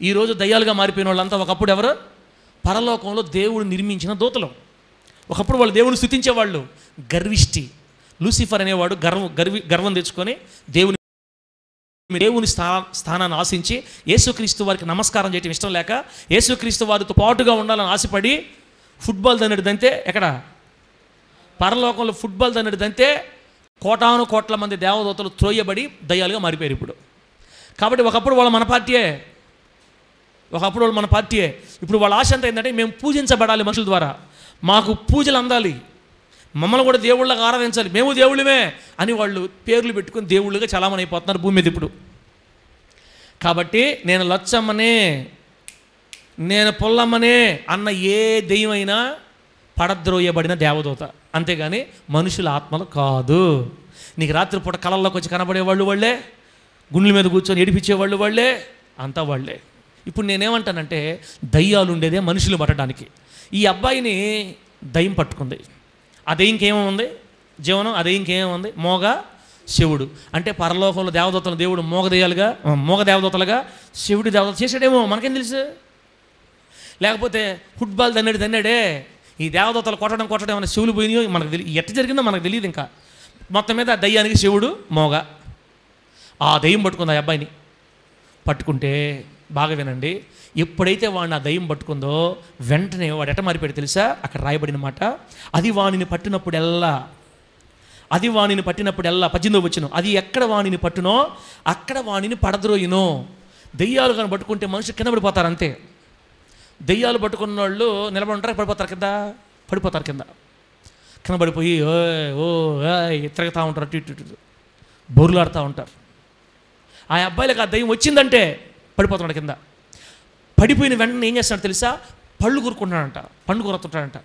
ఈరోజు దయ్యాలుగా మారిపోయిన వాళ్ళంతా ఒకప్పుడు ఎవరు? పరలోకంలో దేవుడు నిర్మించిన దూతలు. ఒకప్పుడు వాళ్ళు దేవుని స్తుతించేవాళ్ళు. గర్విష్టి లూసిఫర్ అనేవాడు గర్వం తెచ్చుకొని దేవుని స్థానాన్ని ఆశించి యేసుక్రీస్తు వారికి నమస్కారం చేయటం ఇష్టం లేక, యేసుక్రీస్తు వారితో పాటుగా ఉండాలని ఆశపడి ఫుట్బాల్ దండెడు దంతే, ఎక్కడ? పరలోకంలో ఫుట్బాల్ దండెడు దంతే కోటాను కోట్ల మంది దేవదూతలు త్రోయబడి దయ్యాలుగా మారిపోయారు ఇప్పుడు. కాబట్టి ఒకప్పుడు వాళ్ళు మన పార్టీయే. ఇప్పుడు వాళ్ళ ఆశ అంతా ఏంటంటే మేము పూజించబడాలి మనుషుల ద్వారా, మాకు పూజలు అందాలి, మమ్మల్ని కూడా దేవుళ్ళగా ఆరాధించాలి, మేము దేవుళ్ళమే అని వాళ్ళు పేర్లు పెట్టుకుని దేవుళ్ళుగా చలామణి అయిపోతున్నారు భూమి మీద ఇప్పుడు. కాబట్టి నేను లచ్చమ్మనే, నేను పొల్లమ్మనే అన్న ఏ దెయ్యమైనా పడద్రోయబడిన దేవదూత, అంతేగాని మనుషుల ఆత్మలు కాదు. నీకు రాత్రిపూట కళల్లోకి వచ్చి కనబడేవాళ్ళు వాళ్ళే, గుండెల మీద కూర్చొని ఏడిపించేవాళ్ళు వాళ్ళే, అంతా వాళ్ళే. ఇప్పుడు నేనేమంటానంటే దయ్యాలు ఉండేదే మనుషులు పట్టడానికి. ఈ అబ్బాయిని దయ్యం పట్టుకుంది. ఆ దయ్యంకి ఏముంది? జీవనం. ఆ దయ్యంకి ఏముంది? మోగ శివుడు. అంటే పరలోకంలో దేవదూతలు దేవుడు మోగ దేవదూతలుగా శివుడి దేవదూత చేసాడేమో, మనకేం తెలుసు? లేకపోతే ఫుట్బాల్ తన్నాడే, ఈ దేవదూతలు కొట్టడం ఏమైనా శివులు పోయినాయో మనకు తెలియదు, ఎట్ట జరిగిందో మనకు తెలియదు. ఇంకా మొత్తం మీద ఆ దయ్యానికి శివుడు మోగ. ఆ దయ్యం పట్టుకుంది ఆ అబ్బాయిని. పట్టుకుంటే బాగా వినండి, ఎప్పుడైతే వాడిని ఆ దయ్యం పట్టుకుందో వెంటనే వాడు ఎట మారిపోయాడు తెలుసా? అక్కడ రాయబడిన మాట, అది వాణిని పట్టినప్పుడెల్లా 18వ వచనం, అది ఎక్కడ వాణిని పట్టునో అక్కడ వాణిని పడద్రోయునో. దెయ్యాలు కానీ పట్టుకుంటే మనుషులు కింద పడిపోతారు అంతే. దెయ్యాలు పట్టుకున్న వాళ్ళు నిలబడి ఉంటారు, పడిపోతారు కింద పడిపోయి తిరుగుతూ ఉంటారు, ఇటు బోర్లాడుతూ ఉంటారు. ఆ అబ్బాయిలకు ఆ దయ్యం వచ్చిందంటే పడిపోతున్నాడు కింద. పడిపోయిన వెంటనే ఏం చేస్తాడు తెలుసా? పళ్ళు కొరుకుతుంటాడంట.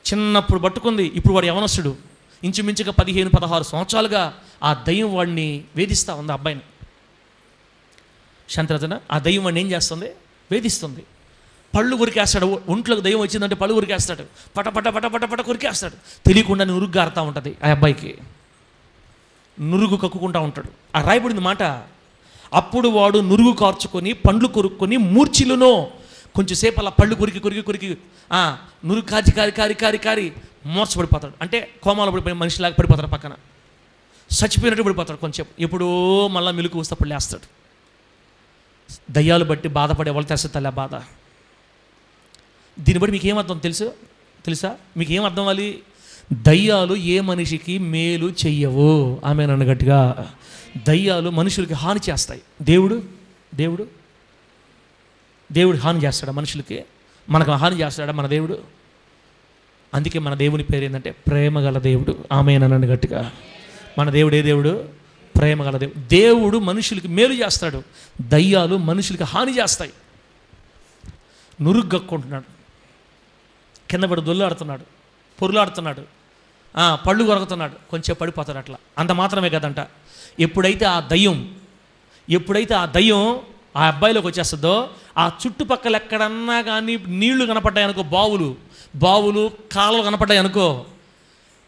చిన్నప్పుడు పట్టుకుంది, ఇప్పుడు వాడు యవనస్తుడు, ఇంచుమించుగా 15-16 సంవత్సరాలుగా ఆ దయ్యం వాడిని వేధిస్తూ ఉంది ఆ అబ్బాయిని. శాంతిరచన, ఆ దయ్యం వాడిని ఏం చేస్తుంది? వేధిస్తుంది. పళ్ళు కొరికేస్తాడు. ఒంట్లోకి దయ్యం వచ్చిందంటే పళ్ళు కొరికేస్తాడు, పట కొరికేస్తాడు. తెలియకుండా నురుగ్గా ఆడుతూ ఉంటుంది ఆ అబ్బాయికి, నురుగు కక్కుకుంటూ ఉంటాడు. ఆ రాయబడింది మాట, అప్పుడు వాడు నురుగు కార్చుకొని పండ్లు కొరుక్కొని మూర్ఛిలునో. కొంచెంసేపు అలా పళ్ళు కొరికి నురుగు కారి మూర్చబడిపోతాడు. అంటే కోమాలో పడిపోయిన మనిషిలాగా పడిపోతాడు, పక్కన చచ్చిపోయినట్టు పడిపోతాడు. కొంచెం ఎప్పుడో మళ్ళీ మెలుకు వస్తప్పుడు లేస్తాడు. దయ్యాలు బట్టి బాధపడే వాళ్ళు తెస్తుంది ఆ బాధ. దీన్ని బట్టి మీకు ఏమర్థం తెలుసా? మీకు ఏం అర్థం అవ్వాలి? దయ్యాలు ఏ మనిషికి మేలు చెయ్యవు. ఆమె నన్ను గట్టిగా, దయ్యాలు మనుషులకి హాని చేస్తాయి. దేవుడు హాని చేస్తాడా మనుషులకి? మనకు హాని చేస్తాడా మన దేవుడు? అందుకే మన దేవుని పేరు ఏంటంటే ప్రేమగల దేవుడు. ఆమె నన్ను గట్టిగా, మన దేవుడు ఏ దేవుడు? ప్రేమగల దేవుడు. దేవుడు మనుషులకి మేలు చేస్తాడు, దయ్యాలు మనుషులకి హాని చేస్తాయి. నురుగ్గక్కుంటున్నాడు, కింద పడి దొల్లాడుతున్నాడు, పొరులాడుతున్నాడు, పళ్ళు కొరుకుతున్నాడు, కొంచెం పడిపోతాడు. అట్లా అంత మాత్రమే కదంట. ఎప్పుడైతే ఆ దయ్యం ఆ అబ్బాయిలోకి వచ్చేస్తుందో, ఆ చుట్టుపక్కల ఎక్కడన్నా కానీ నీళ్లు కనపడ్డాయి అనుకో, బావులు కాలువలు కనపడ్డాయి అనుకో,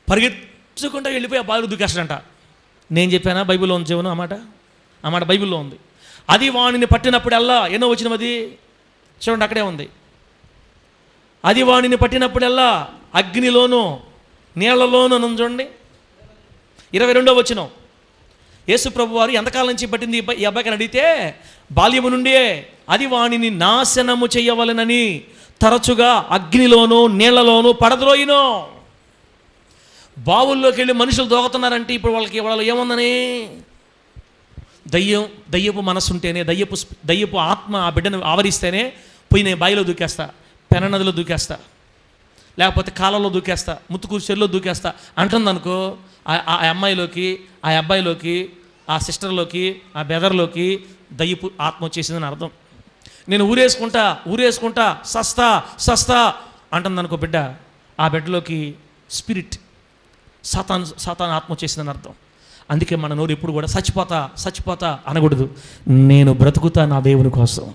పరిగెత్తుకుంటూ వెళ్ళిపోయి ఆ బావిలో దూకేస్తాడంట. నేను చెప్పానా బైబిల్లో ఉంది జీవనం? ఆ మాట బైబిల్లో ఉంది. అది వాణిని పట్టినప్పుడల్లా, ఎన్నో వచ్చిన అది చూడండి, అక్కడే ఉంది. అది వాణిని పట్టినప్పుడల్లా అగ్నిలోనూ నీళ్లలోనూ చూడండి. 22వ వచనం, యేసు ప్రభు వారు ఎంతకాలం నుంచి పట్టింది ఈ అబ్బాయికి అని అడిగితే, బాల్యము నుండే అది వాణిని నాశనము చెయ్యవలెనని తరచుగా అగ్నిలోనూ నీళ్లలోనూ పడద్రోయినో. బావుల్లోకి వెళ్ళి మనుషులు దోగుతున్నారంటే ఇప్పుడు వాళ్ళు ఏముందని? దయ్యపు మనసు ఉంటేనే, దయ్యపు ఆత్మ ఆ బిడ్డను ఆవరిస్తేనే పోయి నేను బావిలో దూకేస్తా, పెన నదిలో దూకేస్తా, లేకపోతే కాలంలో దూకేస్తా, ముత్తుకూరు చెరువులో దూకేస్తా అంటుందనుకో, ఆ అమ్మాయిలోకి, ఆ అబ్బాయిలోకి, ఆ సిస్టర్లోకి, ఆ బెదర్లోకి దయ్యపు ఆత్మ వచ్చేసిందని అర్థం. నేను ఊరేసుకుంటా సస్తా అంటుందనుకో బిడ్డ, ఆ బిడ్డలోకి స్పిరిట్ సాతాన్ ఆత్మ వచ్చేసిందని అర్థం. అందుకే మన నోరు ఎప్పుడు కూడా చచ్చిపోతా అనకూడదు. నేను బ్రతుకుతా నా దేవుని కోసం,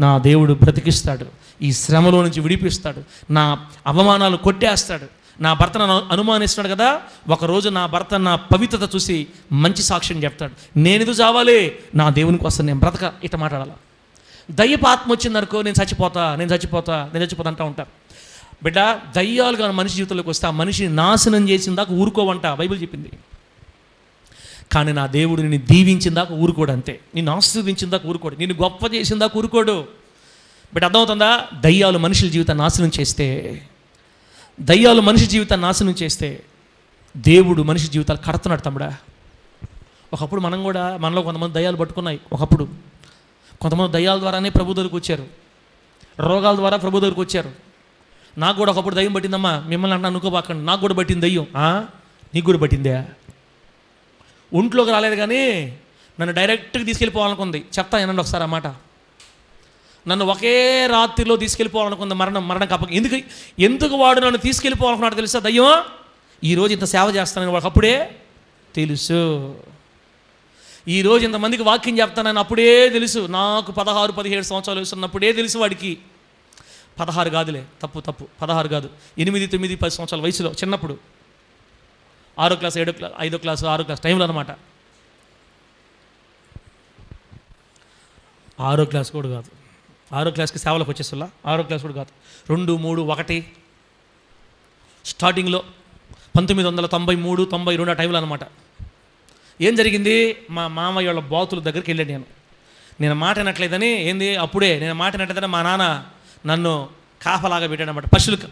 నా దేవుడు బ్రతికిస్తాడు, ఈ శ్రమలో నుంచి విడిపిస్తాడు, నా అవమానాలు కొట్టేస్తాడు. నా భర్తను అనుమానిస్తున్నాడు కదా, ఒకరోజు నా భర్త నా పవిత్రత చూసి మంచి సాక్ష్యం చెప్తాడు. నేనేదో చావాలి, నా దేవుని కోసం నేను బ్రతక, ఇట్లా మాట్లాడాలి. దయ్యపు ఆత్మ వచ్చిందనుకో, నేను చచ్చిపోతా అంటూ ఉంటారు. బిడ్డ, దయ్యాలు కానీ మనిషి జీవితంలోకి వస్తే ఆ మనిషిని నాశనం చేసిన దాకా ఊరుకోవంట బైబిల్ చెప్పింది. కానీ నా దేవుడు నిన్ను దీవించిన దాకా ఊరుకోడు, అంతే. నిన్ను ఆశీర్వదించిన దాకా ఊరుకోడు, నిన్ను గొప్ప చేసిన దాకా ఊరుకోడు. బిడ్డ, అర్థమవుతుందా? దయ్యాలు మనిషి జీవితాన్ని నాశనం చేస్తే దేవుడు మనిషి జీవితాలు కడుతున్నాడు తమ్ముడా. ఒకప్పుడు మనలో కొంతమంది దయ్యాలు పట్టుకున్నాయి. ఒకప్పుడు కొంతమంది దయ్యాల ద్వారానే ప్రభు దగ్గరికి వచ్చారు, రోగాల ద్వారా ప్రభు దగ్గరికి వచ్చారు. నాకు కూడా ఒకప్పుడు దయ్యం పట్టిందమ్మా, మిమ్మల్ని అంటే అనుకోబాకండి, నాకు కూడా పట్టింది దయ్యం. నీకు కూడా పట్టిందే? ఒంట్లోకి రాలేదు కానీ నన్ను డైరెక్ట్గా తీసుకెళ్ళిపోవాలనుకుంది. చెప్తా వినండి ఒకసారి ఆ మాట. నన్ను ఒకే రాత్రిలో తీసుకెళ్ళిపోవాలనుకుంది మరణం కప్ప. ఎందుకు వాడు నన్ను తీసుకెళ్ళిపోవాలనుకున్నాడు తెలుసా? దయ్యం ఈరోజు ఇంత సేవ చేస్తానని వాడికి అప్పుడే తెలుసు. ఈరోజు ఇంతమందికి వాక్యం చెప్తానని అప్పుడే తెలుసు. నాకు 16-17 సంవత్సరాలు వస్తున్నప్పుడే తెలుసు వాడికి. 16 కాదులే, తప్పు 16 కాదు, 8, 9, 10 సంవత్సరాల వయసులో, చిన్నప్పుడు 6వ క్లాస్ 7వ క్లాస్ 5వ క్లాసు 6వ క్లాస్ టైంలో అనమాట. 6వ క్లాస్ కూడా కాదు, 6వ క్లాస్కి సేవలకు వచ్చేసల్లా 6వ క్లాస్ కూడా కాదు, 2, 3, 1 స్టార్టింగ్లో 1993, 92 ఆ టైంలో అనమాట. ఏం జరిగింది? మా మామయ్య వాళ్ళ బాతుల దగ్గరికి వెళ్ళాను. నేను మాట వినట్లేదని ఏంది అప్పుడే నేను మాట వినట్లేదని మా నాన్న నన్ను కాపలాగా పెట్టాడు అనమాట.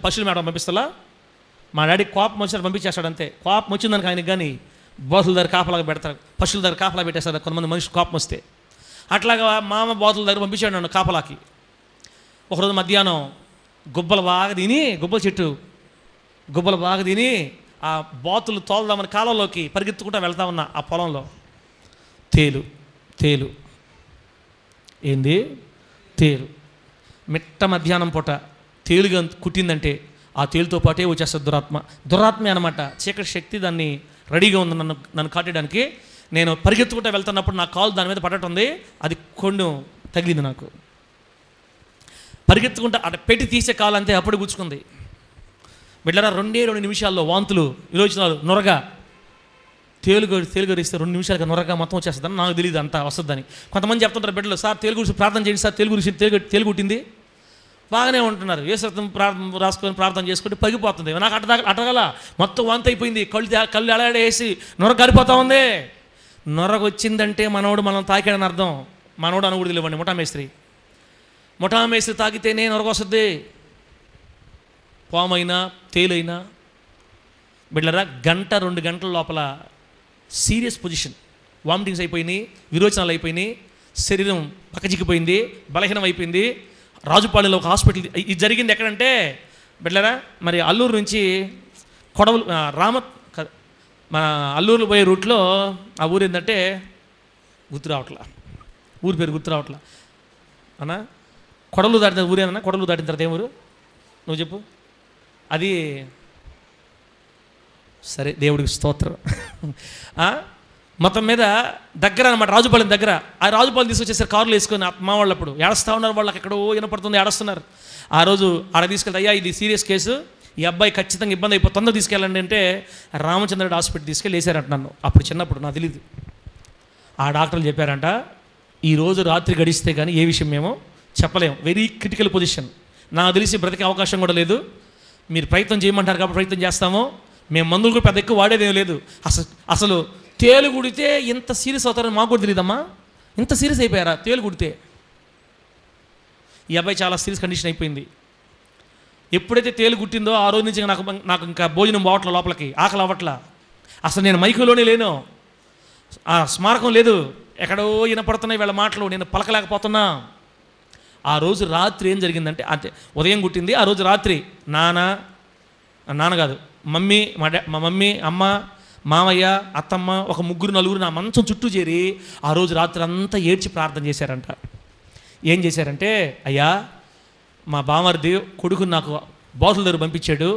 పశువులు మేడం పంపిస్తలా, మా డాడీ కోపం వచ్చినట్టు పంపించేస్తాడు అంతే. కోపం వచ్చిందానికి ఆయనకి కానీ బాతుల దగ్గర కాపలాగా పెడతారు, పశువుల దగ్గర కాపలా పెట్టేస్తారు కొంతమంది మనుషులు కోపం వస్తే. అట్లాగా మామ బాతుల దగ్గర పంపించాడు నన్ను కాపలాకి. ఒకరోజు మధ్యాహ్నం గుబ్బలు బాగా తిని ఆ బాతులు తోలుదామని కాలంలోకి పరిగెత్తుకుంటూ వెళ్తా ఉన్నా. ఆ పొలంలో తేలు ఏంది తేలు మిట్ట మధ్యాహ్నం పూట తేలుగా కుట్టిందంటే ఆ తేలుతో పాటే వచ్చేస్తుంది దురాత్మే అనమాట. చీకటి శక్తి దాన్ని రెడీగా ఉంది నన్ను కాటడానికి. నేను పరిగెత్తుకుంటూ వెళ్తున్నప్పుడు నా కాలు దాని మీద పడటం ఉంది, అది కొండు తగిలింది నాకు. పరిగెత్తుకుంటూ అక్కడ పెట్టి తీసే కాలు అంతే అప్పుడు గుచ్చుకుంది. బిడ్డరా 2 నిమిషాల్లో వాంతులు, విరోచనాలు, నొరగా. తేలుగరిస్తే 2 నిమిషాలుగా నొరగా మొత్తం వచ్చేస్తుందని నాకు తెలియదు అంతా వస్తుందని. కొంతమంది చెప్తుంటారు బిడ్డలు, సార్ తేలు గురించి ప్రార్థన చేయండి సార్, తేలు కుట్టింది. బాగానే ఉంటున్నారు, ఏ సత్యం రాసుకొని ప్రార్థన చేసుకుంటే పగిపోతుంది. నాకు అటగల మొత్తం వాంతి అయిపోయింది, కళ్ళు ఎలాడేసి నొర గారిపోతా ఉంది. నొరగ వచ్చిందంటే మనోడు మనం తాకాడని అర్థం. మనోడు అనకూడదు లేవండి, ముఠామేస్త్రి తాకితేనే నొరగ వస్తుంది. పామైనా తేలైనా బిడ్డరా 1-2 గంటల లోపల సీరియస్ పొజిషన్, వామిటింగ్స్ అయిపోయినాయి, విరోచనాలు అయిపోయినాయి, శరీరం పక్కచిక్కిపోయింది, బలహీనం అయిపోయింది. రాజుపాలెంలో ఒక హాస్పిటల్. ఇది జరిగింది ఎక్కడంటే బిడ్డరా మరి అల్లూరు నుంచి కొడవలు మన అల్లూరు పోయే రూట్లో ఆ ఊరు ఏంటంటే ఊరి పేరు గుర్తు రావట్లా అన్నా. కొడవలు దాటిన ఊరేనన్నా? కొడవలు దాటిన తర్వాత ఏం ఊరు నువ్వు చెప్పు? అది సరే, దేవుడికి స్తోత్రం. మొత్తం మీద దగ్గర అనమాట, రాజుపాలెం దగ్గర. ఆ రాజుపాలెం తీసుకొచ్చేసారు కారులు వేసుకొని. మా వాళ్ళు అప్పుడు ఏడుస్తూ ఉన్నారు, వాళ్ళకి ఎక్కడో వినపడుతుంది, ఏడుస్తున్నారు. ఆ రోజు ఆడ తీసుకెళ్తే, అయ్యా ఇది సీరియస్ కేసు, ఈ అబ్బాయి ఖచ్చితంగా ఇబ్బంది అయిపోయి తొందరగా తీసుకెళ్ళండి అంటే రామచంద్రుడు హాస్పిటల్ తీసుకెళ్ళి వేసారంట నన్ను. అప్పుడు చిన్నప్పుడు నాకు తెలియదు. ఆ డాక్టర్లు చెప్పారంట, ఈరోజు రాత్రి గడిస్తే కానీ ఏ విషయం మేము చెప్పలేము, వెరీ క్రిటికల్ పొజిషన్, నాకు తెలిసి బ్రతికే అవకాశం కూడా లేదు. మీరు ప్రయత్నం చేయమంటారు కాబట్టి ప్రయత్నం చేస్తాము, మేము మందులు కూడా పెద్ద ఎక్కువ వాడేదేం లేదు. అసలు తేలు కుడితే ఇంత సీరియస్ అవుతారని మాకు కూడా తెలియదమ్మా. ఇంత సీరియస్ అయిపోయారా తేలు కుడితే? ఈ అబ్బాయి చాలా సీరియస్ కండిషన్ అయిపోయింది. ఎప్పుడైతే తేలు కుట్టిందో ఆ రోజు నుంచి నాకు ఇంకా భోజనం పోవట్ల, లోపలికి ఆకలి అవ్వట్లా. అసలు నేను మైకులోనే లేను, ఆ స్మారకం లేదు, ఎక్కడో వినపడుతున్నాయి వీళ్ళ మాటలు, నేను పలకలేకపోతున్నా. ఆ రోజు రాత్రి ఏం జరిగిందంటే, అంతే ఉదయం కుట్టింది, ఆ రోజు రాత్రి నాన్న కాదు మమ్మీ, మా మమ్మీ, అమ్మ, మామయ్య, అత్తమ్మ, ఒక 3-4 నా మంచం చుట్టూ చేరి ఆ రోజు రాత్రి అంతా ఏడ్చి ప్రార్థన చేశారంట. ఏం చేశారంటే, అయ్యా మా బామర్ది కొడుకు నాకు బాతుల దగ్గర పంపించాడు,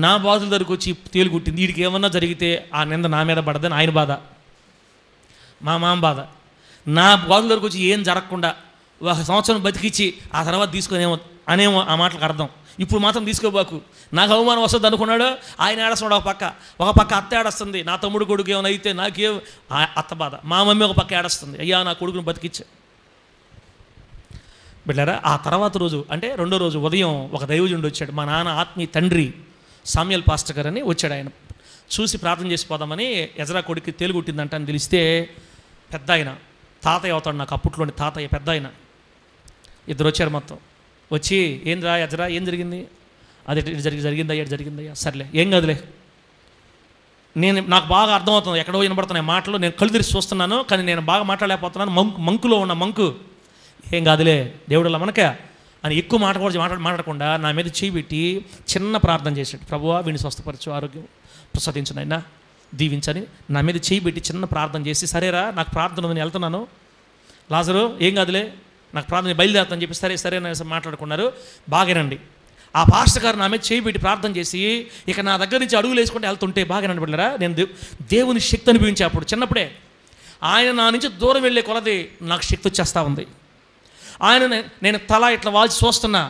నా బాతుల దగ్గరకు వచ్చి తేలు కుట్టింది, వీడికి ఏమన్నా జరిగితే ఆ నింద నా మీద పడదని ఆయన బాధ, మా మామ బాధ. నా బాతుల దగ్గరకు వచ్చి ఏం జరగకుండా 1 సంవత్సరం బతికిచ్చి ఆ తర్వాత తీసుకునేమో అనేమో ఆ మాటలకు అర్థం. ఇప్పుడు మాత్రం తీసుకోబాకు, నాకు అవమానం వస్తుంది అనుకున్నాడు. ఆయన ఏడుస్తున్నాడు ఒక పక్క అత్త ఏడుస్తుంది, నా తమ్ముడు కొడుకు ఏమైనా అయితే నాకేం అత్త బాధ. మా మమ్మీ ఒక పక్క ఏడుస్తుంది, అయ్యా నా కొడుకుని బతికిచ్చా. బిడ్డారా ఆ తర్వాత రోజు అంటే 2వ రోజు ఉదయం ఒక దైవజనుడు వచ్చాడు, మా నాన్న ఆత్మీయ తండ్రి సామ్యుయల్ పాస్టర్ గారు అని వచ్చాడు. ఆయన చూసి ప్రార్థన చేసిపోదామని, ఎజ్రా కొడుకు తేలు కుట్టిందంట అని తెలిస్తే పెద్ద ఆయన తాతయ్య అవుతాడు నాకు, అప్పట్లోని తాతయ్య పెద్ద ఆయన. ఇద్దరు వచ్చారు, మొత్తం వచ్చి ఏంద్రా ఎజ్రా ఏం జరిగింది? అది జరిగిందయ్యా. సర్లే ఏం కాదులే, నాకు బాగా అర్థమవుతుంది, ఎక్కడో వినబడుతున్నాయి మాటలు, నేను కళ్ళు తెరిచి చూస్తున్నాను కానీ నేను బాగా మాట్లాడలేకపోతున్నాను, మంకులో ఉన్న మంకు. ఏం కాదులే దేవుడులా మనక అని ఎక్కువ మాట్లాడకుండా నా మీద చేయి పెట్టి చిన్న ప్రార్థన చేశాడు. ప్రభువా వీడిని స్వస్థపరచు, ఆరోగ్యం ప్రసాదించు నాయనా, దీవించని నా మీద చేయి పెట్టి చిన్న ప్రార్థన చేసి, సరేరా నాకు ప్రార్థన ఉంది, నేను వెళ్తున్నాను, లాజరు ఏం కాదులే నాకు ప్రార్థన బయలుదేరుతాను చెప్పి సరే సరే అని మాట్లాడుకున్నారు. బాగానండి. ఆ పాస్టర్ గారు నా మీద చేయి పెట్టి ప్రార్థన చేసి ఇక నా దగ్గర నుంచి అడుగులు వేసుకుంటే వెళ్తుంటే బాగానండి బిడ్డలారా, నేను దేవుని శక్తి అనిపించే అప్పుడు చిన్నప్పుడే ఆయన నా నుంచి దూరం వెళ్ళే కొలది నాకు శక్తి వచ్చేస్తూ ఉంది. ఆయన నేను తల ఇట్లా వాల్చి చూస్తున్నా,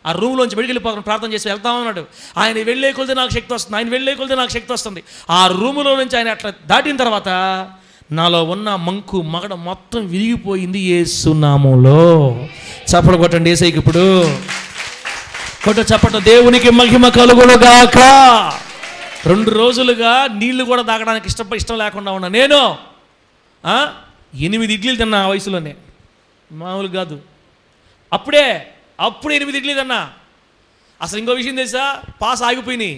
ఆ రూమ్లోంచి బయటికి వెళ్ళిపోతాను ప్రార్థన చేసి వెళ్తా ఉన్నాడు. ఆయన వెళ్ళే కొలిది నాకు శక్తి వస్తుంది, ఆయన వెళ్ళే కొలిది నాకు శక్తి వస్తుంది. ఆ రూములో నుంచి ఆయన అట్లా దాటిన తర్వాత నాలో ఉన్న మంకు మగడ మొత్తం విరిగిపోయింది యేసు నామములో. చప్పట్లు కొట్టండి యేసయ్యకి ఇప్పుడు. కొట్ట చప్పట్లు. దేవునికి మహిమ కలుగునుగాక. 2 రోజులుగా నీళ్లు కూడా తాగడానికి ఇష్టం లేకుండా ఉన్నా నేను. 8 ఇడ్లీలు తిన్నా ఆ వయసులోనే, మామూలు కాదు. అప్పుడు 8 ఇడ్లీలు తిన్నా. అసలు ఇంకో విషయం తెలుసా, పాస్ ఆగిపోయినాయి,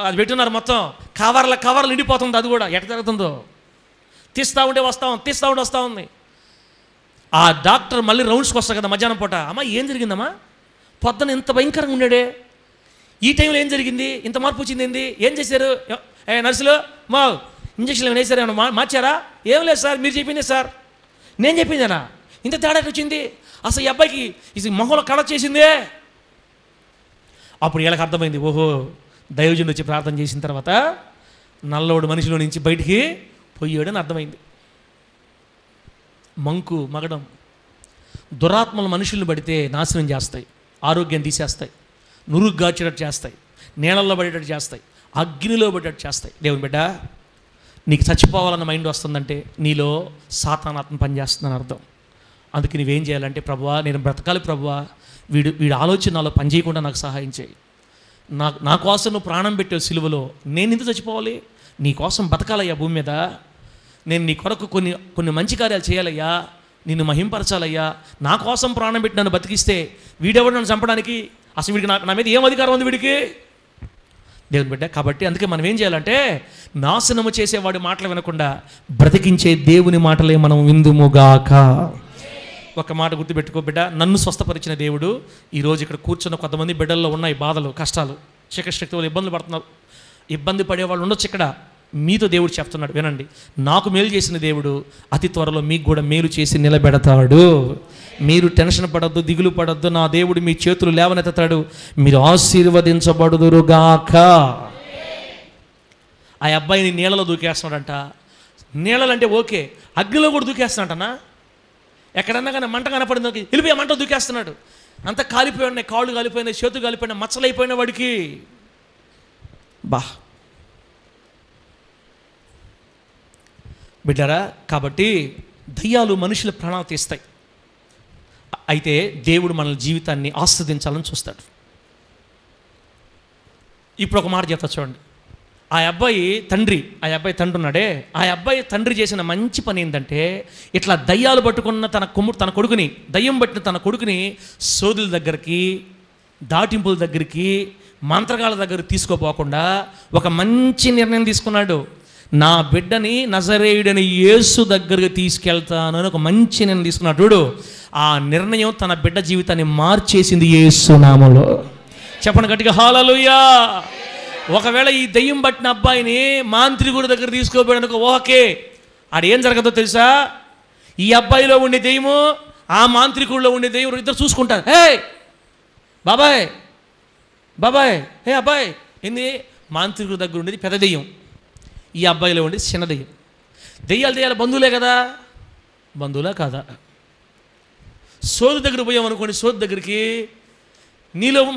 అది పెట్టున్నారు మొత్తం కవర్లు నిండిపోతుంది. అది కూడా ఎట్ట జరుగుతుందో తీస్తూ ఉంటే వస్తూ ఉంది. ఆ డాక్టర్ మళ్ళీ రౌండ్స్కి వస్తారు కదా మధ్యాహ్నం పూట, అమ్మా ఏం జరిగిందమ్మా, పొద్దున ఇంత భయంకరంగా ఉన్నాడే, ఈ టైంలో ఏం జరిగింది, ఇంత మార్పు వచ్చింది ఏంది, ఏం చేశారు నర్సులు, మా ఇంజక్షన్ ఏమైనా వేసారు, ఏమైనా మార్చారా? ఏం లేదు సార్, మీరు చెప్పింది సార్. నేను చెప్పిందేనా? ఇంత తేడా వచ్చింది, అసలు ఈ అబ్బాయికి ఇది మొహంలో కళ చేసిందే. అప్పుడు వీళ్ళకి అర్థమైంది, ఓహో దైవజనుడు వచ్చి ప్రార్థన చేసిన తర్వాత నల్లోడు మనిషిలో నుంచి బయటికి పోయాడని అర్థమైంది. మంకు మగడం దురాత్మలు మనుషులను పడితే నాశనం చేస్తాయి, ఆరోగ్యం తీసేస్తాయి, నురుగు గాచేటట్టు చేస్తాయి, నీళ్ళల్లో పడేటట్టు చేస్తాయి, అగ్నిలో పడేటట్టు చేస్తాయి. దేవుని బిడ్డ, నీకు చచ్చిపోవాలన్న మైండ్ వస్తుందంటే నీలో సాతానాత్మ పనిచేస్తుందని అర్థం. అందుకే నువ్వేం చేయాలంటే, ప్రభువా నేను బ్రతకాలి ప్రభువా, వీడు ఆలోచన నాలో పనిచేయకుండా నాకు సహాయం చేయి. నా కోసం నువ్వు ప్రాణం పెట్టావు సిలువలో, నేను ఇంత చచ్చిపోవాలి, నీ కోసం బతకాలయ్యా భూమి మీద, నేను నీ కొరకు కొన్ని మంచి కార్యాలు చేయాలయ్యా, నిన్ను మహింపరచాలయ్యా, నా కోసం ప్రాణం పెట్టి నన్ను బతికిస్తే వీడెవడు నన్ను చంపడానికి, అసలు వీడికి నా మీద ఏం అధికారం ఉంది వీడికి? దేవుని బిడ్డ, కాబట్టి అందుకే మనం ఏం చేయాలంటే నాశనము చేసేవాడి మాటలు వినకుండా బ్రతికించే దేవుని మాటలే మనం విందుముగాక. ఒక మాట గుర్తుపెట్టుకో బిడ్డ, నన్ను స్వస్థపరిచిన దేవుడు ఈరోజు ఇక్కడ కూర్చున్న కొంతమంది బిడ్డల్లో ఉన్నాయి బాధలు, కష్టాలు, శక్తి వాళ్ళు ఇబ్బందులు పడుతున్నారు, ఇబ్బంది పడేవాళ్ళు ఉండొచ్చు. ఇక్కడ మీతో దేవుడు చెప్తున్నాడు, వినండి, నాకు మేలు చేసిన దేవుడు అతి త్వరలో మీకు కూడా మేలు చేసి నిలబెడతాడు. మీరు టెన్షన్ పడద్దు, దిగులు పడద్దు, నా దేవుడు మీ చేతులు లేవనెత్తాడు, మీరు ఆశీర్వదించబడుదురుగాక. ఆ అబ్బాయిని నీళ్ళలో దూకేస్తున్నాడంట. నీళ్ళలంటే ఓకే, అగ్నిలో కూడా దూకేస్తున్నాడంటనా? ఎక్కడన్నా కానీ మంట కనపడింది వెళ్ళిపోయి మంట దూకేస్తున్నాడు. అంతా కాలిపోయి ఉన్నాయి, కాళ్ళు కాలిపోయినాయి, చేతులు కాలిపోయినాయి, మచ్చలైపోయిన వాడికి. బిడ్డరా, కాబట్టి దయ్యాలు మనుషుల ప్రాణాలు తీస్తాయి. అయితే దేవుడు మన జీవితాన్ని ఆస్వాదించాలని చూస్తాడు. ఇప్పుడు ఒక మాట చెప్తా చూడండి. ఆ అబ్బాయి తండ్రి ఉన్నాడే, ఆ అబ్బాయి తండ్రి చేసిన మంచి పని ఏంటంటే, ఇట్లా దయ్యాలు పట్టుకున్న తన కొడుకుని, దయ్యం పట్టిన తన కొడుకుని సోదుల దగ్గరికి, దాటింపుల దగ్గరికి, మంత్రగాళ్ళ దగ్గరికి తీసుకోపోకుండా ఒక మంచి నిర్ణయం తీసుకున్నాడు. నా బిడ్డని నజరేయుడని యేసు దగ్గరికి తీసుకెళ్తానని ఒక మంచి నిర్ణయం తీసుకున్నాడు. చూడు, ఆ నిర్ణయం తన బిడ్డ జీవితాన్ని మార్చేసింది యేసు నామములో. చెప్పండి గట్టిగా హల్లెలూయా. ఒకవేళ ఈ దెయ్యం పట్టిన అబ్బాయిని మాంత్రికుడి దగ్గర తీసుకోపోయాడనుకో, ఓకే, ఆడేం జరగదో తెలుసా? ఈ అబ్బాయిలో ఉండే దెయ్యము, ఆ మాంత్రికుడిలో ఉండే దెయ్యం ఇద్దరు చూసుకుంటారు. హే బాబాయ్, హే అబ్బాయ్, ఏంది? మాంత్రికుడి దగ్గర ఉండేది పెద్ద దెయ్యం, ఈ అబ్బాయిలో ఉండేది చిన్న దెయ్యం. దెయ్యాలు బంధువులే కదా, బంధువులా కాదా? సోదు దగ్గర పోయామనుకోండి, సోదు దగ్గరికి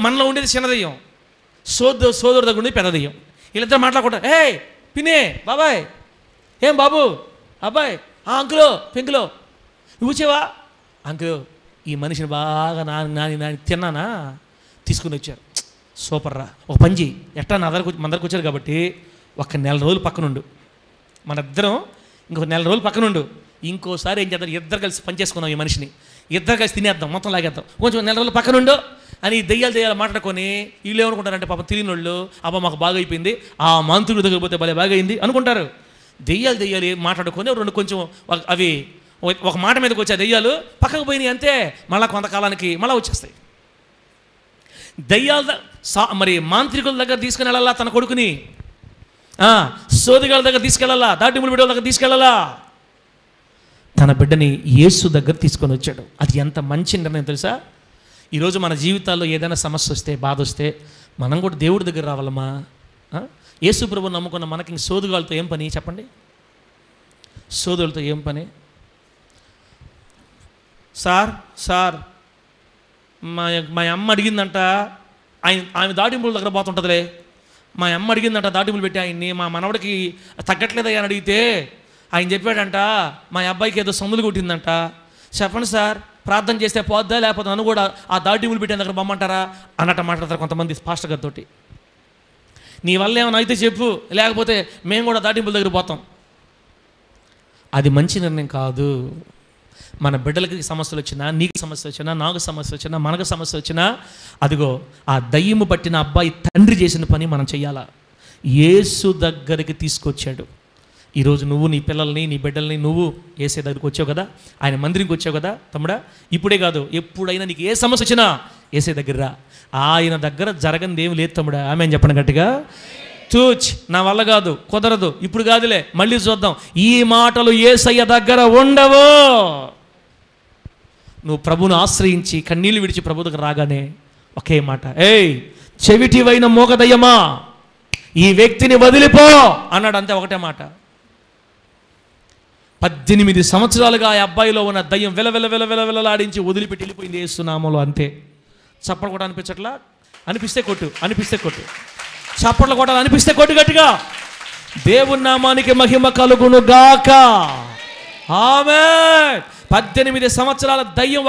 మనలో ఉండేది చిన్న దెయ్యం, సోదరు దగ్గర ఉండేది పెద్ద దెయ్యం. వీళ్ళిద్దరు మాట్లాడుకుంటారు. ఏ పినే, బాబాయ్, ఏం బాబు, అబ్బాయి, అంకులో పెంకులో నువ్వుచేవా? అంకులు, ఈ మనిషిని బాగా నాని తిన్నానా, తీసుకుని వచ్చారు. సూపర్ రా, ఒక పని చెయ్యి, ఎట్టా మన దగ్గరకు వచ్చారు కాబట్టి ఒక 4 రోజులు పక్కనుండు, మన ఇద్దరం ఇంకొక 4 రోజులు పక్కనుండు. ఇంకోసారి ఏం చేద్దాం, ఇద్దరు కలిసి పని చేసుకున్నాం, ఈ మనిషిని ఇద్దరు కలిసి తినేద్దాం, మొత్తం లాగేద్దాం, కొంచెం 4 రోజులు పక్కనుండు అని దెయ్యాలు మాట్లాడుకొని వీళ్ళు ఏమనుకుంటారంటే, పాపం తెలియని వాళ్ళు, అబ్బా మాకు బాగా అయిపోయింది, ఆ మంత్రుడి దగ్గర పోతే భలే బాగా అయింది అనుకుంటారు. దెయ్యాలు మాట్లాడుకొని కొంచెం అవి ఒక మాట మీదకి వచ్చే దెయ్యాలు పక్కకు పోయినాయి అంతే, మళ్ళీ కొంతకాలానికి మళ్ళీ వచ్చేస్తాయి. మరి మాంత్రికుల దగ్గర తీసుకుని వెళ్ళాలా తన కొడుకుని, సోదిగాళ్ళ దగ్గర తీసుకెళ్ళాలా, దాటిములు బిడ్డల దగ్గర తీసుకెళ్ళాలా. తన బిడ్డని యేసు దగ్గర తీసుకొని వచ్చాడు. అది ఎంత మంచి నిర్ణయం తెలుసా? ఈరోజు మన జీవితాల్లో ఏదైనా సమస్య వస్తే, బాధ వస్తే మనం కూడా దేవుడి దగ్గర రావాలమ్మా. యేసు ప్రభువు నమ్ముకున్న మనకి ఇంక సోదుగాళ్ళతో ఏం పని చెప్పండి? సోదులతో ఏం పని? సార్ మా అమ్మ అడిగిందంట, ఆమె దాటింపుల దగ్గర పోతుంటుందిలే, మా అమ్మ అడిగిందంట దాటింపులు పెట్టి ఆయన్ని, మా మనవడికి తగ్గట్లేదయ్యా అని అడిగితే ఆయన చెప్పాడంట మా అబ్బాయికి ఏదో సందులు కొట్టిందంట. చెప్పండి సార్, ప్రార్థన చేస్తే పోద్దా, లేకపోతే నన్ను కూడా ఆ దాటింపులు పెట్టిన దగ్గర బొమ్మంటారా అన్నట్టు మాట్లాడతారు కొంతమంది పాస్టర్ గారితో. నీ వల్ల ఏమైనా అయితే చెప్పు, లేకపోతే మేము కూడా దాటింపుల దగ్గర పోతాం. అది మంచి నిర్ణయం కాదు. మన బిడ్డలకి సమస్యలు వచ్చినా, నీకు సమస్య వచ్చినా, నాకు సమస్య వచ్చినా, మనకు సమస్య వచ్చినా, అదిగో ఆ దయ్యము పట్టిన అబ్బాయి తండ్రి చేసిన పని మనం చెయ్యాలా. యేసు దగ్గరికి తీసుకొచ్చాడు. ఈరోజు నువ్వు నీ పిల్లల్ని, నీ బిడ్డల్ని నువ్వు యేసే దగ్గరికి వచ్చావు కదా, ఆయన మందిరికి వచ్చావు కదా తమ్ముడా. ఇప్పుడే కాదు, ఎప్పుడైనా నీకు ఏ సమస్య వచ్చినా యేసే దగ్గర రా. ఆయన దగ్గర జరగనిది ఏమి లేదు తమ్ముడా. ఆమె చెప్పండి గట్టిగా. చూచ్ నా వల్ల కాదు, కుదరదు, ఇప్పుడు కాదులే, మళ్ళీ చూద్దాం, ఈ మాటలు యేసయ్య దగ్గర ఉండవు. నువ్వు ప్రభువును ఆశ్రయించి కన్నీళ్ళు విడిచి ప్రభు దగ్గర రాగానే ఒకే మాట, ఏయ్ చెవిటివైన మోగదయ్యమా ఈ వ్యక్తిని వదిలిపో అన్నాడు. అంతే, ఒకటే మాట. 18 సంవత్సరాలుగా ఆ అబ్బాయిలో ఉన్న దయ్యం వెలవెలలాడించి వదిలిపెట్టి వెళ్ళిపోయింది యేసు నామములో. అంతే. చప్పట్లు కూడా అనిపించట్లా? అనిపిస్తే కొట్టు, అనిపిస్తే కొట్టు. చప్పట్లు కూడా అనిపిస్తే కొట్టు గట్టిగా. దేవుని నామానికి మహిమ కలుగును గాక. ఆమేన్. 18 సంవత్సరాల దయ్యం